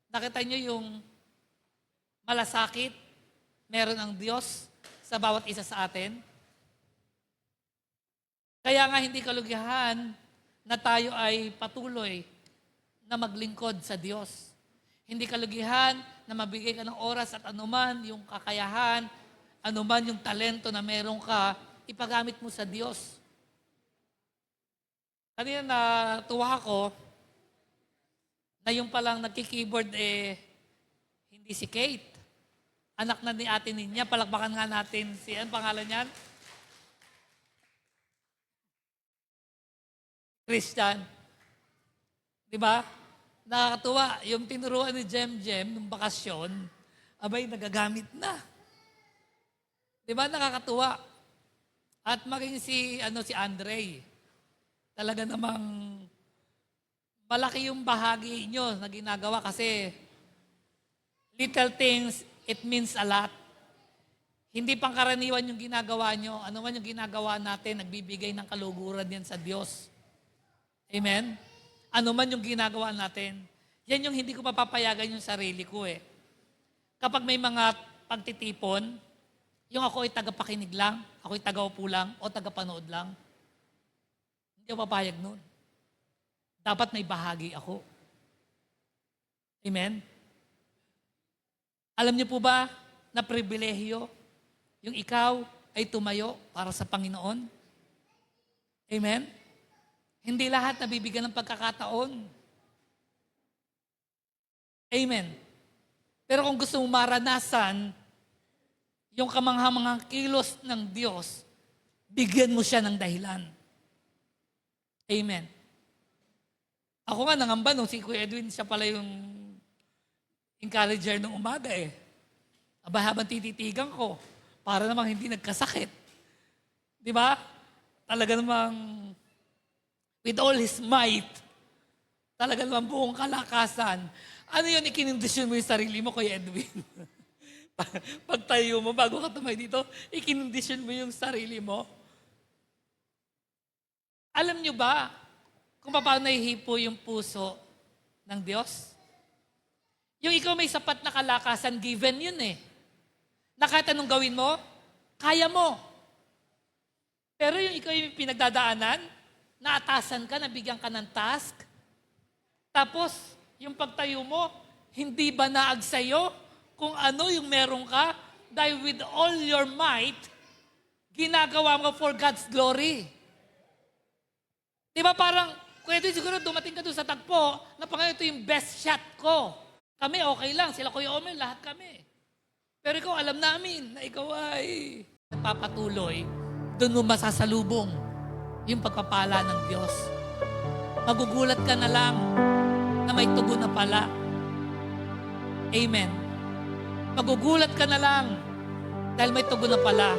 Nakita nyo yung malasakit meron ang Diyos sa bawat isa sa atin? Kaya nga hindi kalugihan na tayo ay patuloy na maglingkod sa Diyos. Hindi kalugihan na mabigay ka ng oras at anuman yung kakayahan, anuman yung talento na meron ka, ipagamit mo sa Diyos. Kanina natuwa ako na yung palang nagki-keyboard hindi si Kate. Anak na ni Ate Ninya, palakpakan nga natin si, ano pangalan niyan? Christian. Di ba? Nakakatuwa. Yung tinuruan ni Jem nung bakasyon, abay, nagagamit na. Di ba? Nakakatuwa. At maging si Andre, talaga namang malaki yung bahagi nyo na ginagawa kasi little things, it means a lot. Hindi pangkaraniwan yung ginagawa nyo. Ano man yung ginagawa natin, nagbibigay ng kaluguran yan sa Diyos. Amen? Ano man yung ginagawa natin. Yan yung hindi ko mapapayagan yung sarili ko eh. Kapag may mga pagtitipon, yung ako ay tagapakinig lang, ako ay tagaupo lang, o tagapanood lang, hindi ako papayag nun. Dapat may bahagi ako. Amen? Alam niyo po ba na pribilehyo yung ikaw ay tumayo para sa Panginoon? Amen? Hindi lahat nabibigyan ng pagkakataon. Amen. Pero kung gusto mo maranasan yung kamangha-manghang kilos ng Diyos, bigyan mo siya ng dahilan. Amen. Ako nga nangamba nung si Kuya Edwin, siya pala yung encourager ng umaga eh. Aba, habang tititigan ko, para namang hindi nagkasakit. Di ba? Talaga namang with all his might, talaga namang buong kalakasan. Ano yun, ikinindisyon mo yung sarili mo, Kuya Edwin? Pagtayo mo, bago ka tumay dito, ikinindisyon mo yung sarili mo. Alam nyo ba kung paano nahihipo yung puso ng Diyos? Yung ikaw may sapat na kalakasan, given yun eh. Na kahit anong gawin mo, kaya mo. Pero yung ikaw yung pinagdadaanan, naatasan ka, nabigyan ka ng task, tapos yung pagtayo mo, hindi ba naag sa'yo kung ano yung meron ka, dahil with all your might, ginagawa mo for God's glory. Di ba parang, pwede siguro dumating ka doon sa tagpo, na Panginoon, ito yung best shot ko. Kami okay lang, sila Kuya Omer, lahat kami. Pero ikaw, alam namin na ikaw ay nagpapatuloy, doon mo masasalubong yung pagpapala ng Diyos. Magugulat ka na lang na may tugon na pala. Amen. Magugulat ka na lang dahil may tugon na pala.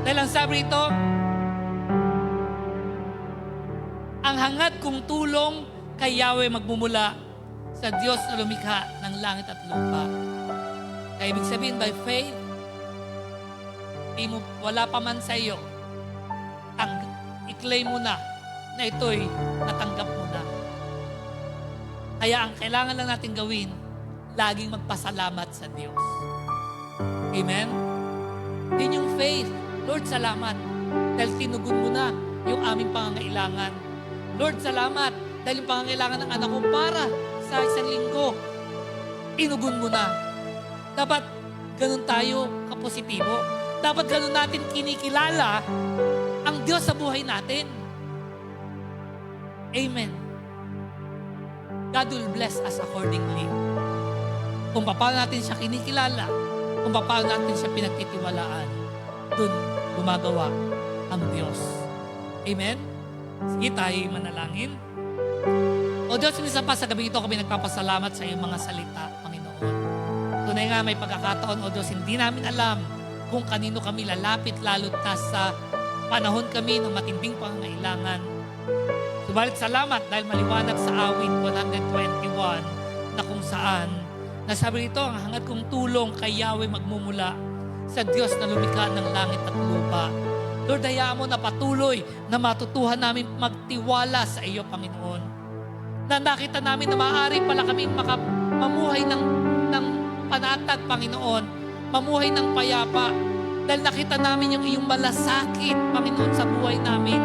Dahil ang sabi rito, ang hangad kong tulong kay Yahweh magmumula sa Diyos na lumikha ng langit at lupa. Kaya ibig sabihin, by faith, wala pa man sa iyo, i-claim mo na ito'y natanggap mo na. Kaya ang kailangan lang natin gawin, laging magpasalamat sa Diyos. Amen? Yun yung faith. Lord, salamat dahil tinugon mo na yung aming pangangailangan. Lord, salamat dahil yung pangangailangan ng anak ko para sa isang linggo, tinugon mo na. Dapat ganun tayo kapositibo. Dapat ganun natin kinikilala ang Diyos sa buhay natin. Amen. God will bless us accordingly. Kung paano natin siya kinikilala, kung paano natin siya pinagtitiwalaan, dun gumagawa ang Diyos. Amen? Sige, tayo manalangin. O Diyos, minsan pa sa gabi ito kami nagpapasalamat sa iyong mga salita, Panginoon. Tunay nga may pagkakataon, O Diyos, hindi namin alam kung kanino kami lalapit, lalo't na sa panahon kami ng matinding pangangailangan. Subalit salamat dahil maliwanag sa awit 121 na kung saan nasabi rito, ang hangad kong tulong kay Yahweh magmumula sa Diyos na lumikha ng langit at lupa. Lord, hayaan mo na patuloy na matutuhan namin magtiwala sa iyo, Panginoon. Na nakita namin na maaari pala kami mamuhay ng panatag, Panginoon. Mamuhay ng payapa. Dahil nakita namin yung iyong malasakit, Panginoon, sa buhay namin.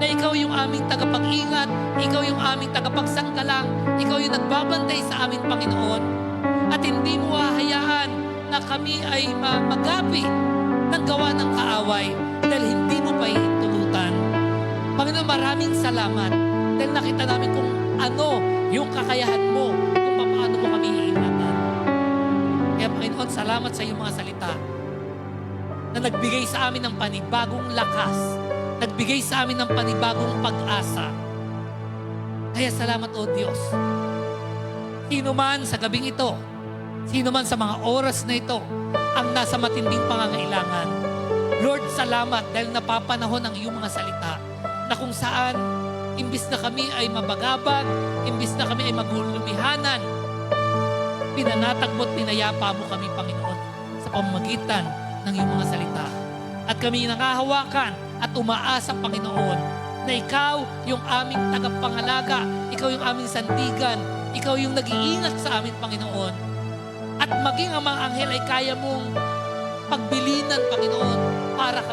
Na ikaw yung aming tagapag-ingat, ikaw yung aming tagapagsanggalang, ikaw yung nagbabantay sa amin, Panginoon. At hindi mo hahayaan na kami ay magapi ng gawa ng kaaway dahil hindi mo pa ihintulutan. Panginoon, maraming salamat dahil nakita namin kung ano yung kakayahan mo, kung paano mo kami iingatan. Kaya Panginoon, salamat sa iyong mga salita na nagbigay sa amin ng panibagong lakas, nagbigay sa amin ng panibagong pag-asa. Kaya salamat, O Diyos. Sino man sa gabing ito, sino man sa mga oras na ito, ang nasa matinding pangangailangan, Lord, salamat dahil napapanahon ang iyong mga salita na kung saan, imbis na kami ay mabagabag, imbis na kami ay maglulumihanan, pinanatag mo at pinayapa mo kami, Panginoon, sa pamamagitan ng iyong mga salita. At kami nakahawakan at umaasa, Panginoon, na ikaw yung aming tagapangalaga, ikaw yung aming sandigan, Ikaw yung nag-iingat sa amin, Panginoon. At maging ang mga anghel ay kaya mong pagbilinan, Panginoon, para